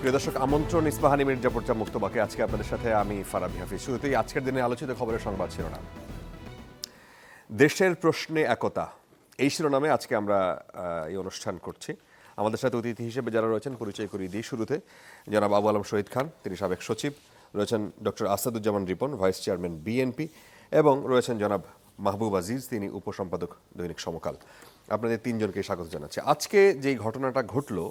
প্রিয় দর্শক, আমন্ত্রণ ইস্পাহানি মির্জা পর্চা মুক্তবাকে। আজকে আপনাদের সাথে আমি ফারাবি হাফিজ। শুরুতেই আজকের দিনে আলোচিত খবরের সংবাদ শিরোনাম। দেশের প্রশ্নে একতা, এই শিরোনামে আজকে আমরা এই অনুষ্ঠান করছি। আমাদের সাথে অতিথি হিসেবে যারা রয়েছেন পরিচয় করিয়ে দিই। শুরুতে জনাব আবু আলম শহীদ খান, তিনি সাবেক সচিব, রয়েছেন doctor Asaduzzaman Ripon, vice chairman BNP, এবং রয়েছেন জনাব মাহবুব আজিজ, তিনি উপসম্পাদক দৈনিক সমকাল। আপনাদের তিনজনকে স্বাগত জানাচ্ছি। আজকে যেই ঘটনাটা ঘটলো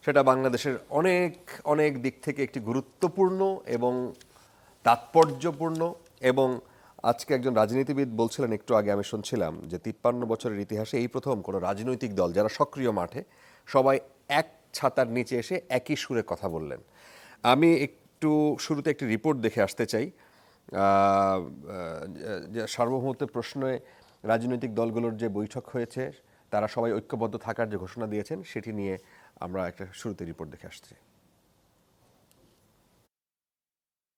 সেটা বাংলাদেশের অনেক অনেক দিক থেকে একটি গুরুত্বপূর্ণ এবং তাৎপর্যপূর্ণ। এবং আজকে একজন রাজনীতিবিদ বলছিলেন, একটু আগে আমি শুনছিলাম, যে 53 বছরের ইতিহাসে এই প্রথম কোনো রাজনৈতিক দল যারা সক্রিয় মাঠে সবাই এক ছাতার নিচে এসে একই সুরে কথা বললেন। আমি একটু শুরুতে একটি রিপোর্ট দেখে আসতে চাই। সার্বভৌমত্বের প্রশ্নে রাজনৈতিক দলগুলোর যে বৈঠক হয়েছে, তারা সবাই ঐক্যবদ্ধ থাকার যে ঘোষণা দিয়েছেন, সেটি নিয়ে আমরা একটা শুরুতে রিপোর্ট দেখে আসছি।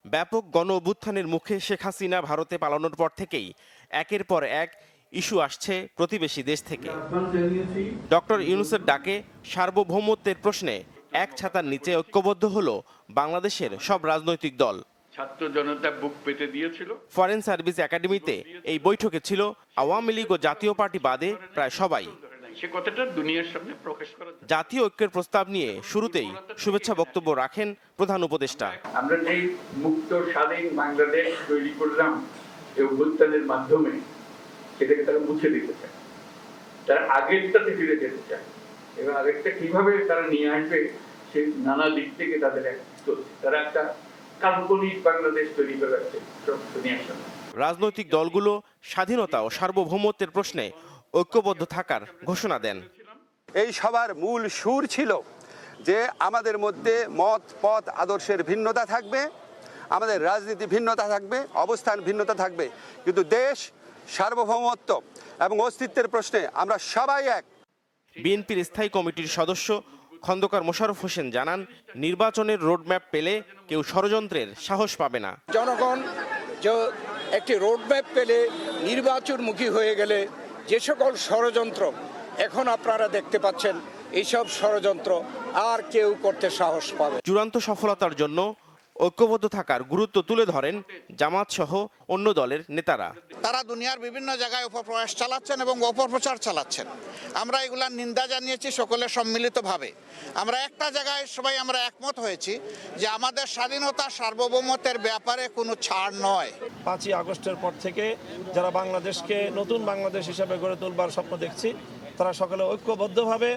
ব্যাপক গণ অভ্যুত্থানের মুখে শেখ হাসিনা ভারতে পালানোর পর থেকেই একের পর এক ইস্যু আসছে প্রতিবেশী দেশ থেকে। ডক্টর ইউনূসের ডাকে সার্বভৌমত্বের প্রশ্নে এক ছাতার নিচে ঐক্যবদ্ধ হলো বাংলাদেশের সব রাজনৈতিক দল। ছাত্র জনতা বুক পেতে দিয়েছিল। ফরেন সার্ভিস একাডেমিতে এই বৈঠকে ছিল আওয়ামী লীগ ও জাতীয় পার্টি বাদে প্রায় সবাই। সে কথাটা দুনিয়ার সামনে প্রকাশ করা। জাতীয় ঐক্যের প্রস্তাব নিয়ে শুরুতেই শুভেচ্ছা বক্তব্য রাখেন প্রধান উপদেষ্টা। আমরা যে মুক্ত স্বাধীন বাংলাদেশ তৈরি করলাম এই অভ্যুত্থানের মাধ্যমে, সেটাকে তারা মুছে দিতে চায়, তারা আগেরটাতে ফিরে যেতে চায়, এবং আগেরটা কিভাবে তারা নিয়ে আসবে সে নানা দিক থেকে তাদের চলছে। তারা একটা কাল্পনিক বাংলাদেশ তৈরি করে রাখছে দুনিয়ার সামনে। রাজনৈতিক দলগুলো স্বাধীনতা ও সার্বভৌমত্বের প্রশ্নে ঐক্যবদ্ধ থাকার ঘোষণা দেন। এই সবার মূল সুর ছিল যে আমাদের মধ্যে মত পথ আদর্শের ভিন্নতা থাকবে, আমাদের রাজনীতি ভিন্নতা থাকবে, অবস্থান ভিন্নতা থাকবে, কিন্তু দেশ সার্বভৌমত্ব এবং অস্তিত্বের প্রশ্নে আমরা সবাই এক। বিএনপির স্থায়ী কমিটির সদস্য খন্দকার মোশাররফ হোসেন জানান, নির্বাচনের রোডম্যাপ পেলে কেউ ষড়যন্ত্রের সাহস পাবে না। জনগণ যে একটি রোডম্যাপ পেলে নির্বাচনমুখী হয়ে গেলে যে সকল ষড়যন্ত্র এখন আপনারা দেখতে পাচ্ছেন, এইসব ষড়যন্ত্র আর কেউ করতে সাহস পাবে। চূড়ান্ত সফলতার জন্য ঐক্যবদ্ধ থাকার গুরুত্ব তুলে ধরেন জামাত সহ অন্য দলের নেতারা। তারা দুনিয়ার বিভিন্ন জায়গায় অপপ্রয়াস চালাচ্ছেন এবং অপপ্রচার চালাচ্ছেন। আমরা এগুলার নিন্দা জানিয়েছি সকলে সম্মিলিতভাবে। আমরা একটা জায়গায় সবাই আমরা একমত হয়েছি যে আমাদের স্বাধীনতা সার্বভৌমত্বের ব্যাপারে কোনো ছাড় নয়। 5ই আগস্টের পর থেকে যারা বাংলাদেশকে নতুন বাংলাদেশ হিসাবে গড়ে তোলবার স্বপ্ন দেখছি, তারা সকলে ঐক্যবদ্ধভাবে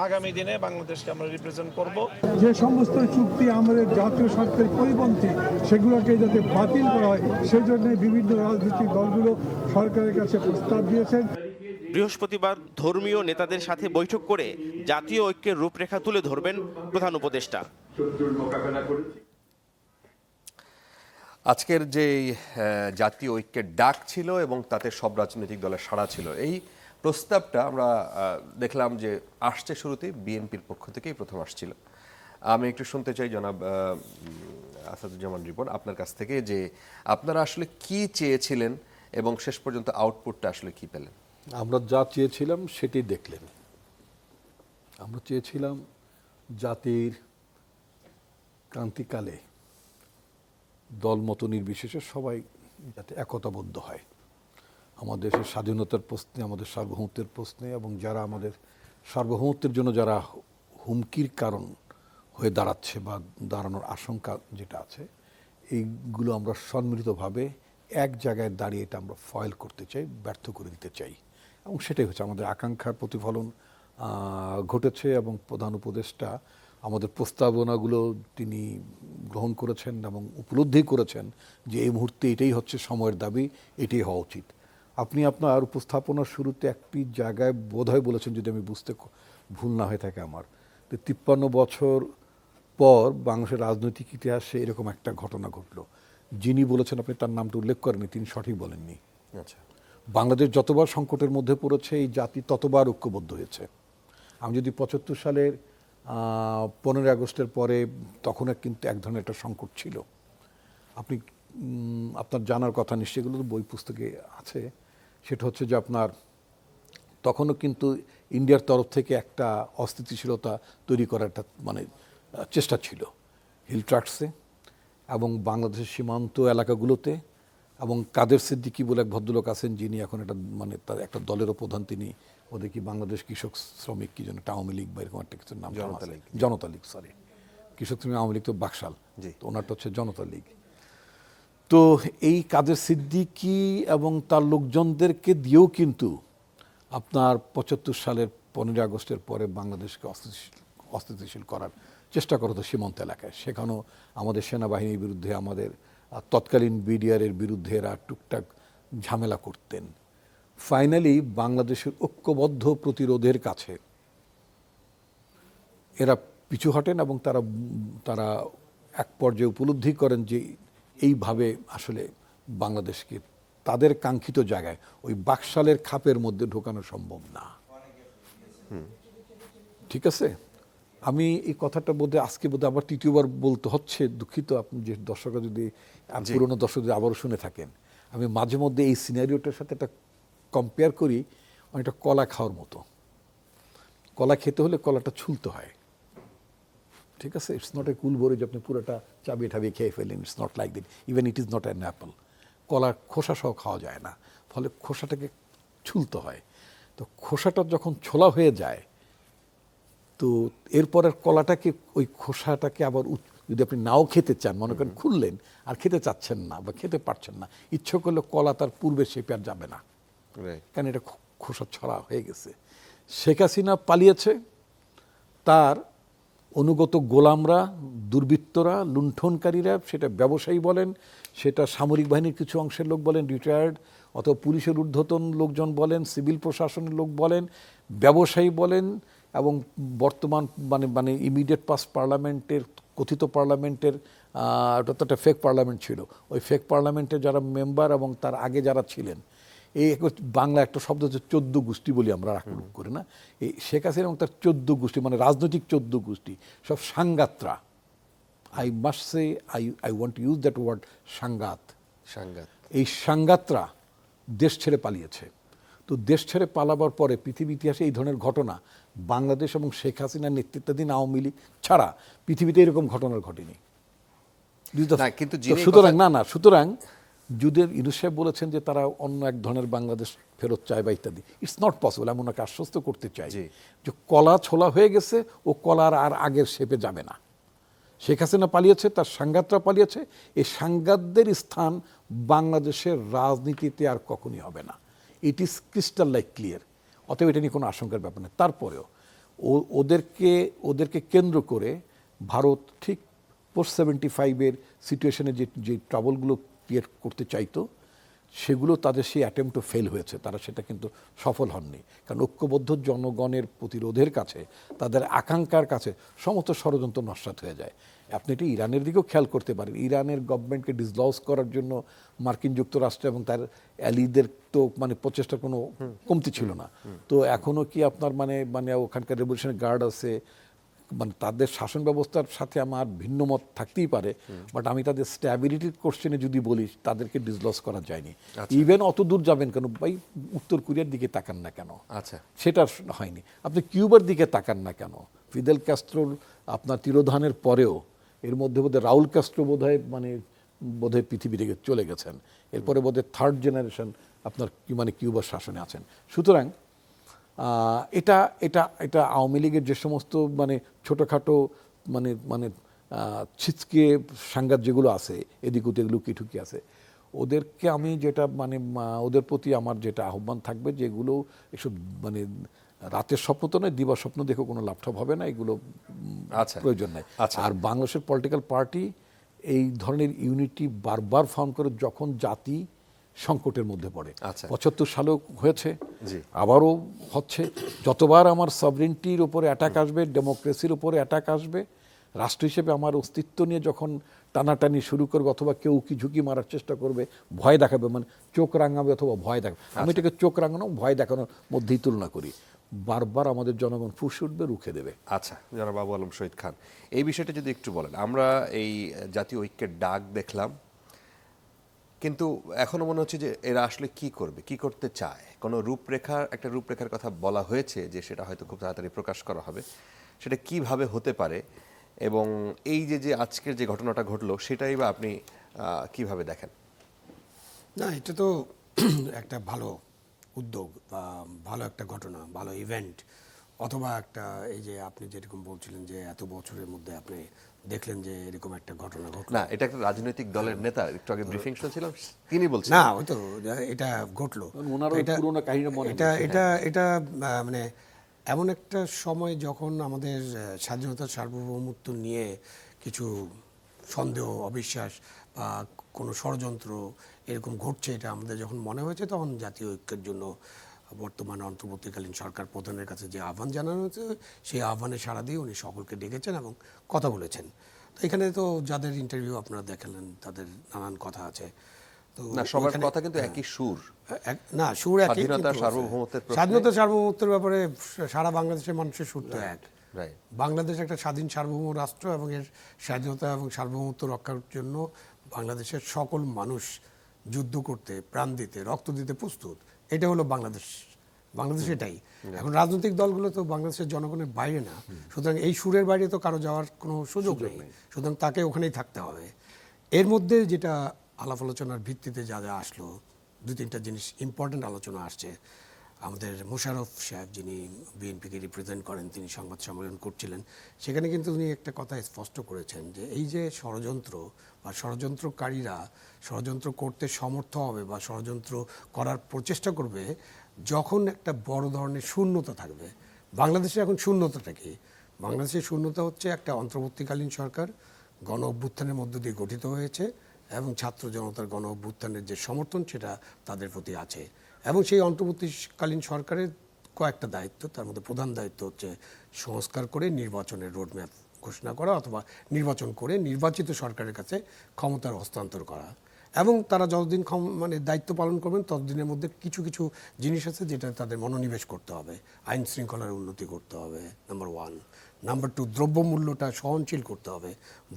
আগামী দিনে বাংলাদেশকে আমরা রিপ্রেজেন্ট করব। যে সমস্ত চুক্তি আমাদের জাতীয় স্বার্থের পরিপন্থী, সেগুলোকে যাতে বাতিল করা হয়, সেই জন্য বিভিন্ন রাজনৈতিক দলগুলো সরকারের কাছে প্রস্তাব দিয়েছেন। বৃহস্পতিবার ধর্মীয় নেতাদের সাথে বৈঠক করে জাতীয় ঐক্যের রূপরেখা তুলে ধরবেন প্রধান উপদেষ্টা। আজকের যে জাতীয় ঐক্যের ডাক ছিল এবং তাতে সব রাজনৈতিক দলের সাড়া ছিল, এই প্রস্তাবটা আমরা দেখলাম যে আসছে শুরুতে বিএনপির পক্ষ থেকেই প্রথম আসছিল। আমি একটু শুনতে চাই জনাব আসাদুজ্জামান রিপন আপনার কাছ থেকে, যে আপনারা আসলে কি চেয়েছিলেন এবং শেষ পর্যন্ত আউটপুটটা আসলে কি পেলেন? আমরা যা চেয়েছিলাম সেটি দেখলেন। আমরা চেয়েছিলাম জাতির ক্রান্তিকালে দলমত নির্বিশেষে সবাই যাতে একতাবদ্ধ হয় আমাদের দেশের স্বাধীনতার প্রশ্নে, আমাদের সার্বভৌমত্বের প্রশ্নে, এবং যারা আমাদের সার্বভৌমত্বের জন্য যারা হুমকির কারণ হয়ে দাঁড়াচ্ছে বা দাঁড়ানোর আশঙ্কা যেটা আছে, এইগুলো আমরা সম্মিলিতভাবে এক জায়গায় দাঁড়িয়ে এটা আমরা ফয়েল করতে চাই, ব্যর্থ করে দিতে চাই, এবং সেটাই হচ্ছে আমাদের আকাঙ্ক্ষার প্রতিফলন ঘটেছে। এবং প্রধান উপদেষ্টা আমাদের প্রস্তাবনাগুলো তিনি গ্রহণ করেছেন এবং উপলব্ধি করেছেন যে এই মুহূর্তে এটাই হচ্ছে সময়ের দাবি, এটাই হওয়া উচিত। আপনি আপনার উপস্থাপনার শুরুতে একটি জায়গায় বোধহয় বলেছেন, যদি আমি বুঝতে ভুল না হয়ে থাকে আমার, 53 বছর পর বাংলাদেশের রাজনৈতিক ইতিহাসে এরকম একটা ঘটনা ঘটলো। যিনি বলেছেন, আপনি তার নামটা উল্লেখ করেননি, তিনি সঠিক বলেননি। আচ্ছা, বাংলাদেশ যতবার সংকটের মধ্যে পড়েছে, এই জাতি ততবার ঐক্যবদ্ধ হয়েছে। আমি যদি 75 সালের 15 আগস্টের পরে, তখন কিন্তু এক ধরনের একটা সংকট ছিল। আপনি আপনার জানার কথা নিশ্চয়ই, এগুলো তো বই পুস্তকে আছে। সেটা হচ্ছে যে আপনার তখনও কিন্তু ইন্ডিয়ার তরফ থেকে একটা অস্থিতিশীলতা তৈরি করার একটা চেষ্টা ছিল, হিল ট্রাক্টসে এবং বাংলাদেশের সীমান্ত এলাকাগুলোতে, এবং কাদের সিদ্দিকী বলে এক ভদ্রলোক আছেন যিনি এখন একটা মানে তার একটা দলেরও প্রধান, তিনি ওদের কি বাংলাদেশ কৃষক শ্রমিক কি যেন আওয়ামী লীগ বা এরকম একটা কিছুর নাম, জনতা লীগ, সরি কৃষক শ্রমিক আওয়ামী লীগ তো বাকশাল, তো ওনারটা হচ্ছে জনতা লীগ। তো এই কাদের সিদ্দিকী এবং তার লোকজনদেরকে দিয়েও কিন্তু আপনার ৭৫ সালের ১৫ই আগস্টের পরে বাংলাদেশকে অস্থিতিশীল করার চেষ্টা করতো সীমান্ত এলাকায়। সেখানেও আমাদের সেনাবাহিনীর বিরুদ্ধে, আমাদের তৎকালীন বিডিআরের বিরুদ্ধে এরা টুকটাক ঝামেলা করতেন। ফাইনালি বাংলাদেশের ঐক্যবদ্ধ প্রতিরোধের কাছে এরা পিছু হটেন এবং তারা এক পর্যায়ে উপলব্ধি করেন যে এইভাবে আসলে বাংলাদেশকে তাদের কাঙ্ক্ষিত জায়গায় ওই বাকশালের খাপের মধ্যে ঢোকানো সম্ভব না। ঠিক আছে, আমি এই কথাটা বোধহয় আজকে বোধহয় আবার তৃতীয়বার বলতে হচ্ছে, দুঃখিত আপনি যে দর্শকরা যদি পুরনো দর্শক যদি আবারও শুনে থাকেন। আমি মাঝে মধ্যে এই সিনারিওটার সাথে একটা কম্পেয়ার করি, অনেকটা কলা খাওয়ার মতো। কলা খেতে হলে কলাটা ছুলতে হয়, ঠিক আছে? ইটস নট এ কুল বরে যে আপনি পুরোটা চাবিয়ে ঠাবিয়ে খেয়ে ফেলেন, it's not like that, even it is not an apple. কলার খোসা সহ খাওয়া যায় না, ফলে খোসাটাকে ছুলতে হয়। তো খোসাটা যখন ছোলা হয়ে যায়, তো এরপরের কলাটাকে ওই খোসাটাকে আবার যদি আপনি নাও খেতে চান, মনে করেন খুললেন আর খেতে চাচ্ছেন না বা খেতে পারছেন না, ইচ্ছে করলে কলা তার পূর্বের শেপে আর যাবে না, কারণ এটা খোসা ছড়া হয়ে গেছে। শেখ হাসিনা পালিয়েছে, তার অনুগত গোলামরা, দুর্বৃত্তরা, লুণ্ঠনকারীরা, সেটা ব্যবসায়ী বলেন, সেটা সামরিক বাহিনীর কিছু অংশের লোক বলেন, রিটায়ার্ড অথবা পুলিশের ঊর্ধ্বতন লোকজন বলেন, সিভিল প্রশাসনের লোক বলেন, ব্যবসায়ী বলেন, এবং বর্তমান মানে ইমিডিয়েট পাস্ট পার্লামেন্টের, কথিত পার্লামেন্টের, ওটা তো একটা ফেক পার্লামেন্ট ছিল, ওই ফেক পার্লামেন্টের যারা মেম্বার এবং তার আগে যারা ছিলেন, এই বাংলা একটা শব্দ হচ্ছে ১৪ গোষ্ঠী বলি আমরা আক্রমণ করি না, এই শেখ হাসিনা এবং তার ১৪ গোষ্ঠী, মানে রাজনৈতিক ১৪ গোষ্ঠী, সব সাংগাতরা। I must say I want to use that word, সাংগাত। এই সাংগাতরা দেশ ছেড়ে পালিয়েছে। তো দেশ ছেড়ে পালাবার পরে পৃথিবী ইতিহাসে এই ধরনের ঘটনা বাংলাদেশ এবং শেখ হাসিনার নেতৃত্বাধীন আওয়ামী লীগ ছাড়া পৃথিবীতে এরকম ঘটনার ঘটেনি। সুতরাং যদি ইউনূস সাহেব বলেছেন যে তারা অন্য এক ধরনের বাংলাদেশ ফেরত চায় বা ইত্যাদি, ইটস নট পসিবল। আমি ওনাকে আশ্বস্ত করতে চাই যে কলা ছোলা হয়ে গেছে, ও কলার আর আগের শেপে যাবে না। শেখ হাসিনা পালিয়েছে, তার সাংঘাতরা পালিয়েছে, এই সাংঘাতদের স্থান বাংলাদেশের রাজনীতিতে আর কখনই হবে না। It is crystal like clear. অতএব এটা নিয়ে কোনো আশঙ্কার ব্যাপার নেই। তারপরেও ওদেরকে কেন্দ্র করে ভারত ঠিক পোস্ট 75-এর সিচুয়েশনে যে ট্রাবলগুলো ক্রিয়েট করতে চাইতো, সেগুলো তাদের সেই অ্যাটেম্পটও ফেল হয়েছে, তারা সেটা কিন্তু সফল হননি। কারণ ঐক্যবদ্ধ জনগণের প্রতিরোধের কাছে, তাদের আকাঙ্ক্ষার কাছে সমস্ত ষড়যন্ত্র নস্যাৎ হয়ে যায়। আপনি এটা ইরানের দিকেও খেয়াল করতে পারেন। ইরানের গভর্নমেন্টকে ডিসলজ করার জন্য মার্কিন যুক্তরাষ্ট্র এবং তার অ্যালিদের তো মানে প্রচেষ্টার কোনো কমতি ছিল না। তো এখনও কি আপনার মানে ওখানকার রেভলিউশনারি গার্ড আছে, মানে তাদের শাসন ব্যবস্থার সাথে আমার ভিন্ন মত থাকতেই পারে, বাট আমি তাদের স্ট্যাবিলিটির কোশ্চেনে যদি বলি, তাদেরকে ডিসলজ করা যায়নি। ইভেন অত দূর যাবেন কেন ভাই, উত্তর কোরিয়ার দিকে তাকান না কেন, সেটা হয়নি। আপনি কিউবার দিকে তাকান না কেন, ফিদেল ক্যাস্ট্রোর আপনার তিরোধানের পরেও এর মধ্যে বোধহয় রাউল ক্যাস্ট্রো বোধহয় পৃথিবী থেকে চলে গেছেন, এরপরে বোধহয় থার্ড জেনারেশন আপনার কিউবার শাসনে আছেন। সুতরাং এটা আওয়ামী লীগের যে সমস্ত মানে ছোটোখাটো মানে ছিচকে সাংঘাত যেগুলো আছে, এদিক ওদিক লুকিয়ে আছে, ওদেরকে আমি যেটা মানে ওদের প্রতি আমার যেটা আহ্বান থাকবে, যেগুলো এসব মানে রাতের স্বপ্ন তো নয়, দিবা স্বপ্ন দেখে কোনো লাভটাভ হবে না, এগুলো প্রয়োজন নাই। আর বাংলাদেশের পলিটিক্যাল পার্টি এই ধরনের ইউনিটি বারবার ফাউন্ড করে যখন জাতি সংকটের মধ্যে পড়ে। ৭৫ সালেও হয়েছে, আবারও হচ্ছে। যতবার আমার সভরেন্টির উপরে অ্যাটাক আসবে, ডেমোক্রেসির উপরে অ্যাটাক আসবে, রাষ্ট্র হিসেবে আমার অস্তিত্ব নিয়ে যখন টানাটানি শুরু করবে, অথবা কেউ কি ঝুঁকি মারার চেষ্টা করবে, ভয় দেখাবে, মানে চোখ রাঙাবে অথবা ভয় দেখাবে, আমি এটাকে চোখ রাঙানো ভয় দেখানোর মধ্যেই তুলনা করি। বারবার আমাদের জনগণ ফুঁসে উঠবে, রুখে দেবে। আচ্ছা, জনাব আবু আলম শহীদ খান, এই বিষয়টা যদি একটু বলেন। আমরা এই জাতীয় ঐক্যের ডাক দেখলাম, কিন্তু এখনো মনে হচ্ছে যে এরা আসলে কি করবে, কি করতে চায়। কোনো একটা রূপরেখার কথা বলা হয়েছে যে সেটা হয়তো খুব তাড়াতাড়ি প্রকাশ করা হবে। সেটা কিভাবে হতে পারে এবং এই যে আজকের যে ঘটনাটা ঘটলো সেটাই বা আপনি কিভাবে দেখেন? না, এটা তো একটা ভালো উদ্যোগ বা ভালো একটা ঘটনা, ভালো ইভেন্ট, অথবা একটা এই যে আপনি যেরকম বলছিলেন যে এত বছরের মধ্যে আপনি দেখলেন যে এরকম একটা ঘটনা ঘটলো। না, এটা একটা রাজনৈতিক দলের নেতা, একটু আগে ব্রিফিং শুনছিলাম, তিনি বলছেন না, ওই তো এটা ঘটলো। ওনারও পুরোনো কাহিনী মনে এটা এটা এটা মানে এমন একটা সময় যখন আমাদের স্বাধীনতার সার্বভৌমত্ব নিয়ে কিছু সন্দেহ, অবিশ্বাস বা কোনো ষড়যন্ত্র এরকম ঘটছে, এটা আমাদের যখন মনে হয়েছে, তখন জাতীয় ঐক্যের জন্য বর্তমান অন্তর্বর্তীকালীন সরকার প্রধানের কাছে যে আহ্বান জানানো হয়েছে, সেই আহ্বানে সাড়া দিয়ে উনি সকলকে ডেকেছেন এবং কথা বলেছেন। তো এখানে তো যাদের ইন্টারভিউ আপনারা দেখালেন তাদের নানান কথা আছে। তো না, সবার কথা কিন্তু একই সুর। না, সুর একই, স্বাধীনতা সার্বভৌমত্বের প্রশ্নে, স্বাধীনতা সার্বভৌমত্বের ব্যাপারে সারা বাংলাদেশের মানুষের সুর তো এক। রাইট। বাংলাদেশ একটা স্বাধীন সার্বভৌম রাষ্ট্র এবং এর স্বাধীনতা এবং সার্বভৌমত্ব রক্ষার জন্য বাংলাদেশের সকল মানুষ যুদ্ধ করতে, প্রাণ দিতে, রক্ত দিতে প্রস্তুত। এটা হলো বাংলাদেশ। বাংলাদেশ এটাই। এখন রাজনৈতিক দলগুলো তো বাংলাদেশের জনগণের বাইরে না, সুতরাং এই সুরের বাইরে তো কারো যাওয়ার কোনো সুযোগ নেই, সুতরাং তাকে ওখানেই থাকতে হবে। এর মধ্যে যেটা আলাপ আলোচনার ভিত্তিতে যা যা আসলো, দু তিনটা জিনিস ইম্পর্টেন্ট আলোচনা আসছে। আমাদের মোশাররফ সাহেব, যিনি বিএনপিকে রিপ্রেজেন্ট করেন, তিনি সংবাদ সম্মেলন করছিলেন, সেখানে কিন্তু উনি একটা কথা স্পষ্ট করেছেন যে এই যে ষড়যন্ত্র বা ষড়যন্ত্রকারীরা ষড়যন্ত্র করতে সমর্থ হবে বা ষড়যন্ত্র করার প্রচেষ্টা করবে যখন একটা বড় ধরনের শূন্যতা থাকবে। বাংলাদেশে এখন শূন্যতাটা কি? বাংলাদেশের শূন্যতা হচ্ছে একটা অন্তর্বর্তীকালীন সরকার গণ অভ্যুত্থানের মধ্য দিয়ে গঠিত হয়েছে এবং ছাত্র জনতার গণ অভ্যুত্থানের যে সমর্থন সেটা তাদের প্রতি আছে, এবং সেই অন্তর্বর্তীকালীন সরকারের কয়েকটা দায়িত্ব, তার মধ্যে প্রধান দায়িত্ব হচ্ছে সংস্কার করে নির্বাচনের রোডম্যাপ ঘোষণা করা অথবা নির্বাচন করে নির্বাচিত সরকারের কাছে ক্ষমতার হস্তান্তর করা। এবং তারা যতদিন মানে দায়িত্ব পালন করবেন ততদিনের মধ্যে কিছু কিছু জিনিস আছে যেটা তাদের মনোনিবেশ করতে হবে। আইন শৃঙ্খলার উন্নতি করতে হবে, নাম্বার 1। নাম্বার 2, দ্রব্যমূল্যটা সহনশীল করতে হবে।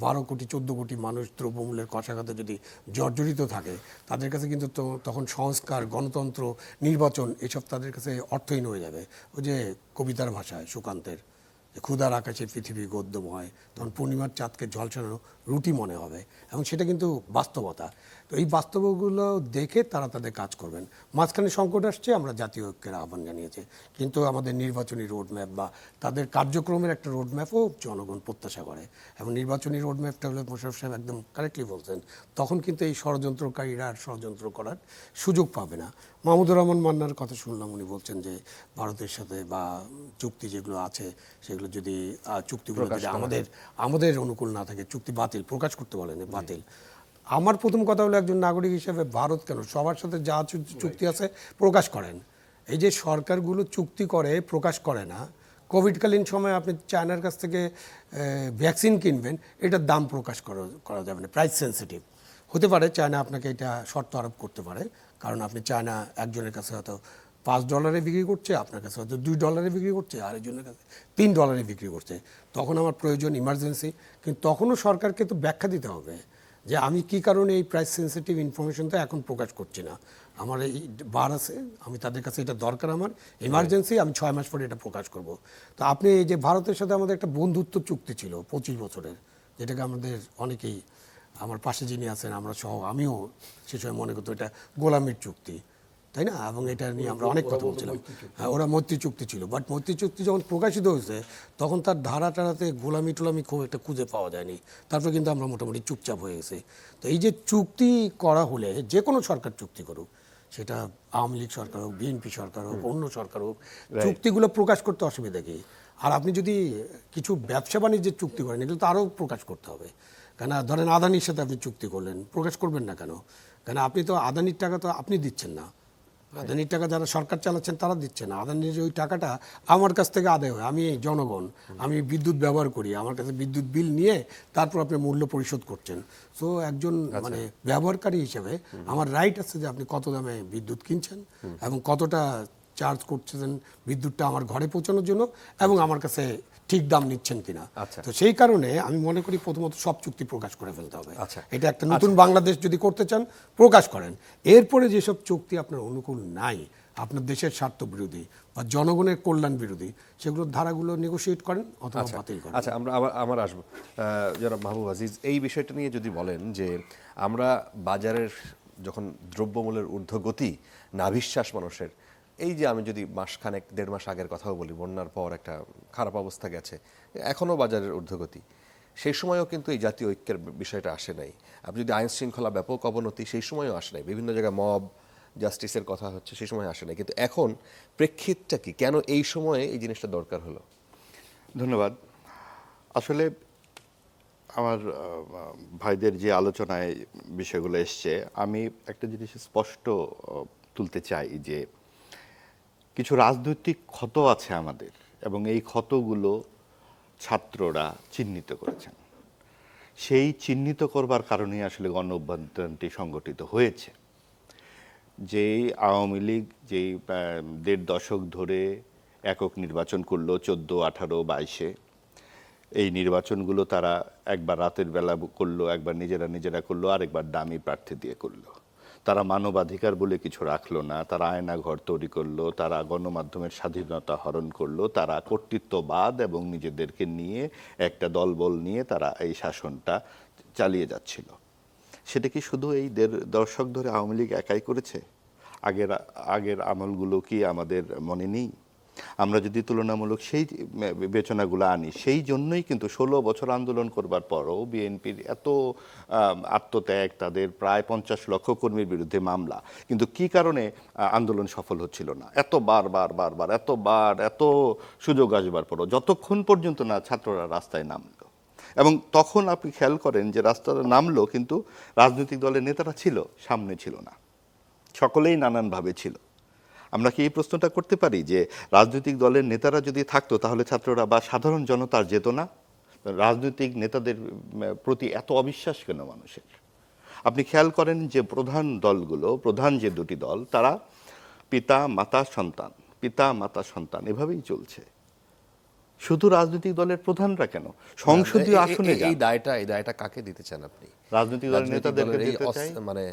12 কোটি 14 কোটি মানুষ দ্রব্যমূল্যের কষাঘাতে যদি জর্জরিত থাকে, তাদের কাছে কিন্তু তখন সংস্কার, গণতন্ত্র, নির্বাচন এসব তাদের কাছে অর্থহীন হয়ে যাবে। ওই যে কবিতার ভাষায় সুকান্তের, ক্ষুধার আকাশে পৃথিবী গদ্যময়, তখন পূর্ণিমার চাঁদকে ঝলসানো রুটি মনে হবে, এবং সেটা কিন্তু বাস্তবতা। তো এই বাস্তবগুলো দেখে তারা তাদের কাজ করবেন। মাঝখানে সংকট আসছে, আমরা জাতীয় ঐক্যের আহ্বান জানিয়েছি, কিন্তু আমাদের নির্বাচনী রোডম্যাপ বা তাদের কার্যক্রমের একটা রোডম্যাপও জনগণ প্রত্যাশা করে, এবং নির্বাচনী রোডম্যাপটা হলে মোশাররফ সাহেব একদম কারেক্টলি বলছেন, তখন কিন্তু এই ষড়যন্ত্রকারীরা আর ষড়যন্ত্র করার সুযোগ পাবে না। মাহমুদুর রহমান মান্নার কথা শুনলাম, উনি বলছেন যে ভারতের সাথে বা চুক্তি যেগুলো আছে সেগুলো যদি চুক্তিগুলো যদি আমাদের অনুকূল না থাকে, চুক্তি বাতিল, প্রকাশ করতে বলেন বাতিল। আমার প্রথম কথা হলো, একজন নাগরিক হিসেবে ভারত কেন সবার সাথে যা চুক্তি আছে প্রকাশ করেন। এই যে সরকারগুলো চুক্তি করে প্রকাশ করে না, কোভিডকালীন সময় আপনি চায়নার কাছ থেকে ভ্যাকসিন কিনবেন, এটার দাম প্রকাশ করা যাবে না, প্রাইস সেন্সিটিভ হতে পারে। চায়না আপনাকে এটা শর্ত আরোপ করতে পারে, কারণ আপনি চায়না একজনের কাছে হয়তো $5 বিক্রি করছে, আপনার কাছে হয়তো $2 বিক্রি করছে, আরেকজনের কাছে $3 বিক্রি করছে। তখন আমার প্রয়োজন ইমার্জেন্সি, কিন্তু তখনও সরকারকে তো ব্যাখ্যা দিতে হবে যে আমি কি কারণে এই প্রাইস সেন্সিটিভ ইনফরমেশন তো এখন প্রকাশ করছি না, আমার এই বার আছে, আমি তাদের কাছে এটা দরকার, আমার ইমার্জেন্সি, আমি 6 মাস পরে এটা প্রকাশ করব। তো আপনি এই যে ভারতের সাথে আমাদের একটা বন্ধুত্ব চুক্তি ছিল 25 বছরের, যেটাকে আমাদের অনেকেই, আমার পাশে যিনি আছেন, আমরা সহ, আমিও সে সময় মনে করতো এটা গোলামির চুক্তি, তাই না? এবং এটা নিয়ে আমরা অনেক কথা বলছিলাম। হ্যাঁ, ওরা মৈত্রী চুক্তি ছিল, বাট মৈত্রী চুক্তি যখন প্রকাশিত হয়েছে তখন তার ধারা টারাতে গোলামি টোলামি খুব একটা খুঁজে পাওয়া যায়নি। তারপরে কিন্তু আমরা মোটামুটি চুপচাপ হয়ে গেছি। তো এই যে চুক্তি করা হলে, যে কোনো সরকার চুক্তি করুক, সেটা আওয়ামী লীগ সরকার হোক, বিএনপি সরকার হোক, অন্য সরকার হোক, চুক্তিগুলো প্রকাশ করতে অসুবিধা কি? আর আপনি যদি কিছু ব্যবসা বাণিজ্যের চুক্তি করেন, এগুলো তো আরও প্রকাশ করতে হবে। কেন ধরেন আদানির সাথে আপনি চুক্তি করলেন, প্রকাশ করবেন না কেন? কেন আপনি তো আদানির টাকা তো আপনি দিচ্ছেন না, আদানির টাকা যারা সরকার চালাচ্ছেন তারা দিচ্ছে না। আদানির ওই টাকাটা আমার কাছ থেকে আদায় হয়, আমি জনগণ, আমি বিদ্যুৎ ব্যবহার করি, আমার কাছে বিদ্যুৎ বিল নিয়ে তারপর আপনি মূল্য পরিশোধ করছেন। সো একজন মানে ব্যবহারকারী হিসেবে আমার রাইট আছে যে আপনি কত দামে বিদ্যুৎ কিনছেন এবং কতটা চার্জ করছেন বিদ্যুৎটা আমার ঘরে পৌঁছানোর জন্য, এবং আমার কাছে ঠিক দাম নিচ্ছেন কিনা। তো সেই কারণে আমি মনে করি প্রথমত সব চুক্তি প্রকাশ করে ফেলতে হবে। এটা একটা নতুন বাংলাদেশ যদি করতে চান, প্রকাশ করেন। এরপরে যেসব চুক্তি আপনার অনুকূল নাই, আপনার দেশের স্বার্থ বিরোধী বা জনগণের কল্যাণ বিরোধী, সেগুলোর ধারাগুলো নেগোশিয়েট করেন অথবা বাতিল করেন। আচ্ছা, আমরা আমার আসবো জনাব মাহবুব আজিজ, এই বিষয়টা নিয়ে যদি বলেন যে আমরা বাজারের যখন দ্রব্যমূল্যের ঊর্ধ্বগতি, নাভিশ্বাস মানুষের, এই যে আমি যদি মাসখানেক 1.5 মাস আগের কথাও বলি, বন্যার পর একটা খারাপ অবস্থা গেছে, এখনও বাজারের ঊর্ধ্বগতি, সেই সময়ও কিন্তু এই জাতীয় ঐক্যের বিষয়টা আসে নাই। আপনি যদি আইন শৃঙ্খলা ব্যাপক অবনতি, সেই সময়ও আসে নাই, বিভিন্ন জায়গায় মব জাস্টিসের কথা হচ্ছে, সেই সময় আসে নাই, কিন্তু এখন প্রেক্ষিতটা কি, কেন এই সময়ে এই জিনিসটা দরকার হলো? ধন্যবাদ। আসলে আমার ভাইদের যে আলোচনায় বিষয়গুলো এসছে, আমি একটা জিনিস স্পষ্ট তুলতে চাই যে কিছু রাজনৈতিক ক্ষত আছে আমাদের, এবং এই ক্ষতগুলো ছাত্ররা চিহ্নিত করেছেন। সেই চিহ্নিত করবার কারণেই আসলে গণ অভ্যুত্থানটি সংগঠিত হয়েছে। যেই আওয়ামী লীগ যেই 1.5 দশক ধরে একক নির্বাচন করলো 14, 18, 22-এ, এই নির্বাচনগুলো তারা একবার রাতের বেলা করলো, একবার নিজেরা করলো, আরেকবার দামি প্রার্থী দিয়ে করলো। তারা মানবাধিকার বলে কিছু রাখলো না, তারা আয়নাঘর তৈরি করলো, তারা গণমাধ্যমের স্বাধীনতা হরণ করলো, তারা কর্তৃত্ববাদ এবং নিজেদেরকে নিয়ে একটা দলবল নিয়ে তারা এই শাসনটা চালিয়ে যাচ্ছিল। সেটা কি শুধু এই 1.5 দশক ধরে আওয়ামী লীগ একাই করেছে? আগের আমলগুলো কি আমাদের মনে নেই? আমরা যদি তুলনামূলক সেই বিবেচনাগুলো আনি, সেই জন্যই কিন্তু 16 বছর আন্দোলন করবার পরও বিএনপির এত আত্মত্যাগ, তাদের প্রায় 50 লক্ষ কর্মীর বিরুদ্ধে মামলা, কিন্তু কি কারণে আন্দোলন সফল হচ্ছিল না? এত সুযোগ আসবার পরও যতক্ষণ পর্যন্ত না ছাত্ররা রাস্তায় নামলো। এবং তখন আপনি খেয়াল করেন যে রাস্তায় নামলো, কিন্তু রাজনৈতিক দলের নেতারা ছিল, সামনে ছিল না, সকলেই নানানভাবে ছিল। আমরা কি এই প্রশ্নটা করতে পারি যে রাজনৈতিক দলের নেতারা যদি থাকতো, তাহলে ছাত্ররা বা সাধারণ জনতার যেত না? রাজনৈতিক নেতাদের প্রতি এত অবিশ্বাস কেন মানুষের? আপনি খেয়াল করেন যে প্রধান যে দুটি দল, তারা পিতা মাতা সন্তান এভাবেই চলছে। শুধু রাজনৈতিক দলের প্রধানরা কেন, সংসদীয় আসনে এই দায়টা কাকে দিতে চান আপনি? রাজনৈতিক দলের নেতাদেরকে দিতে চাই। মানে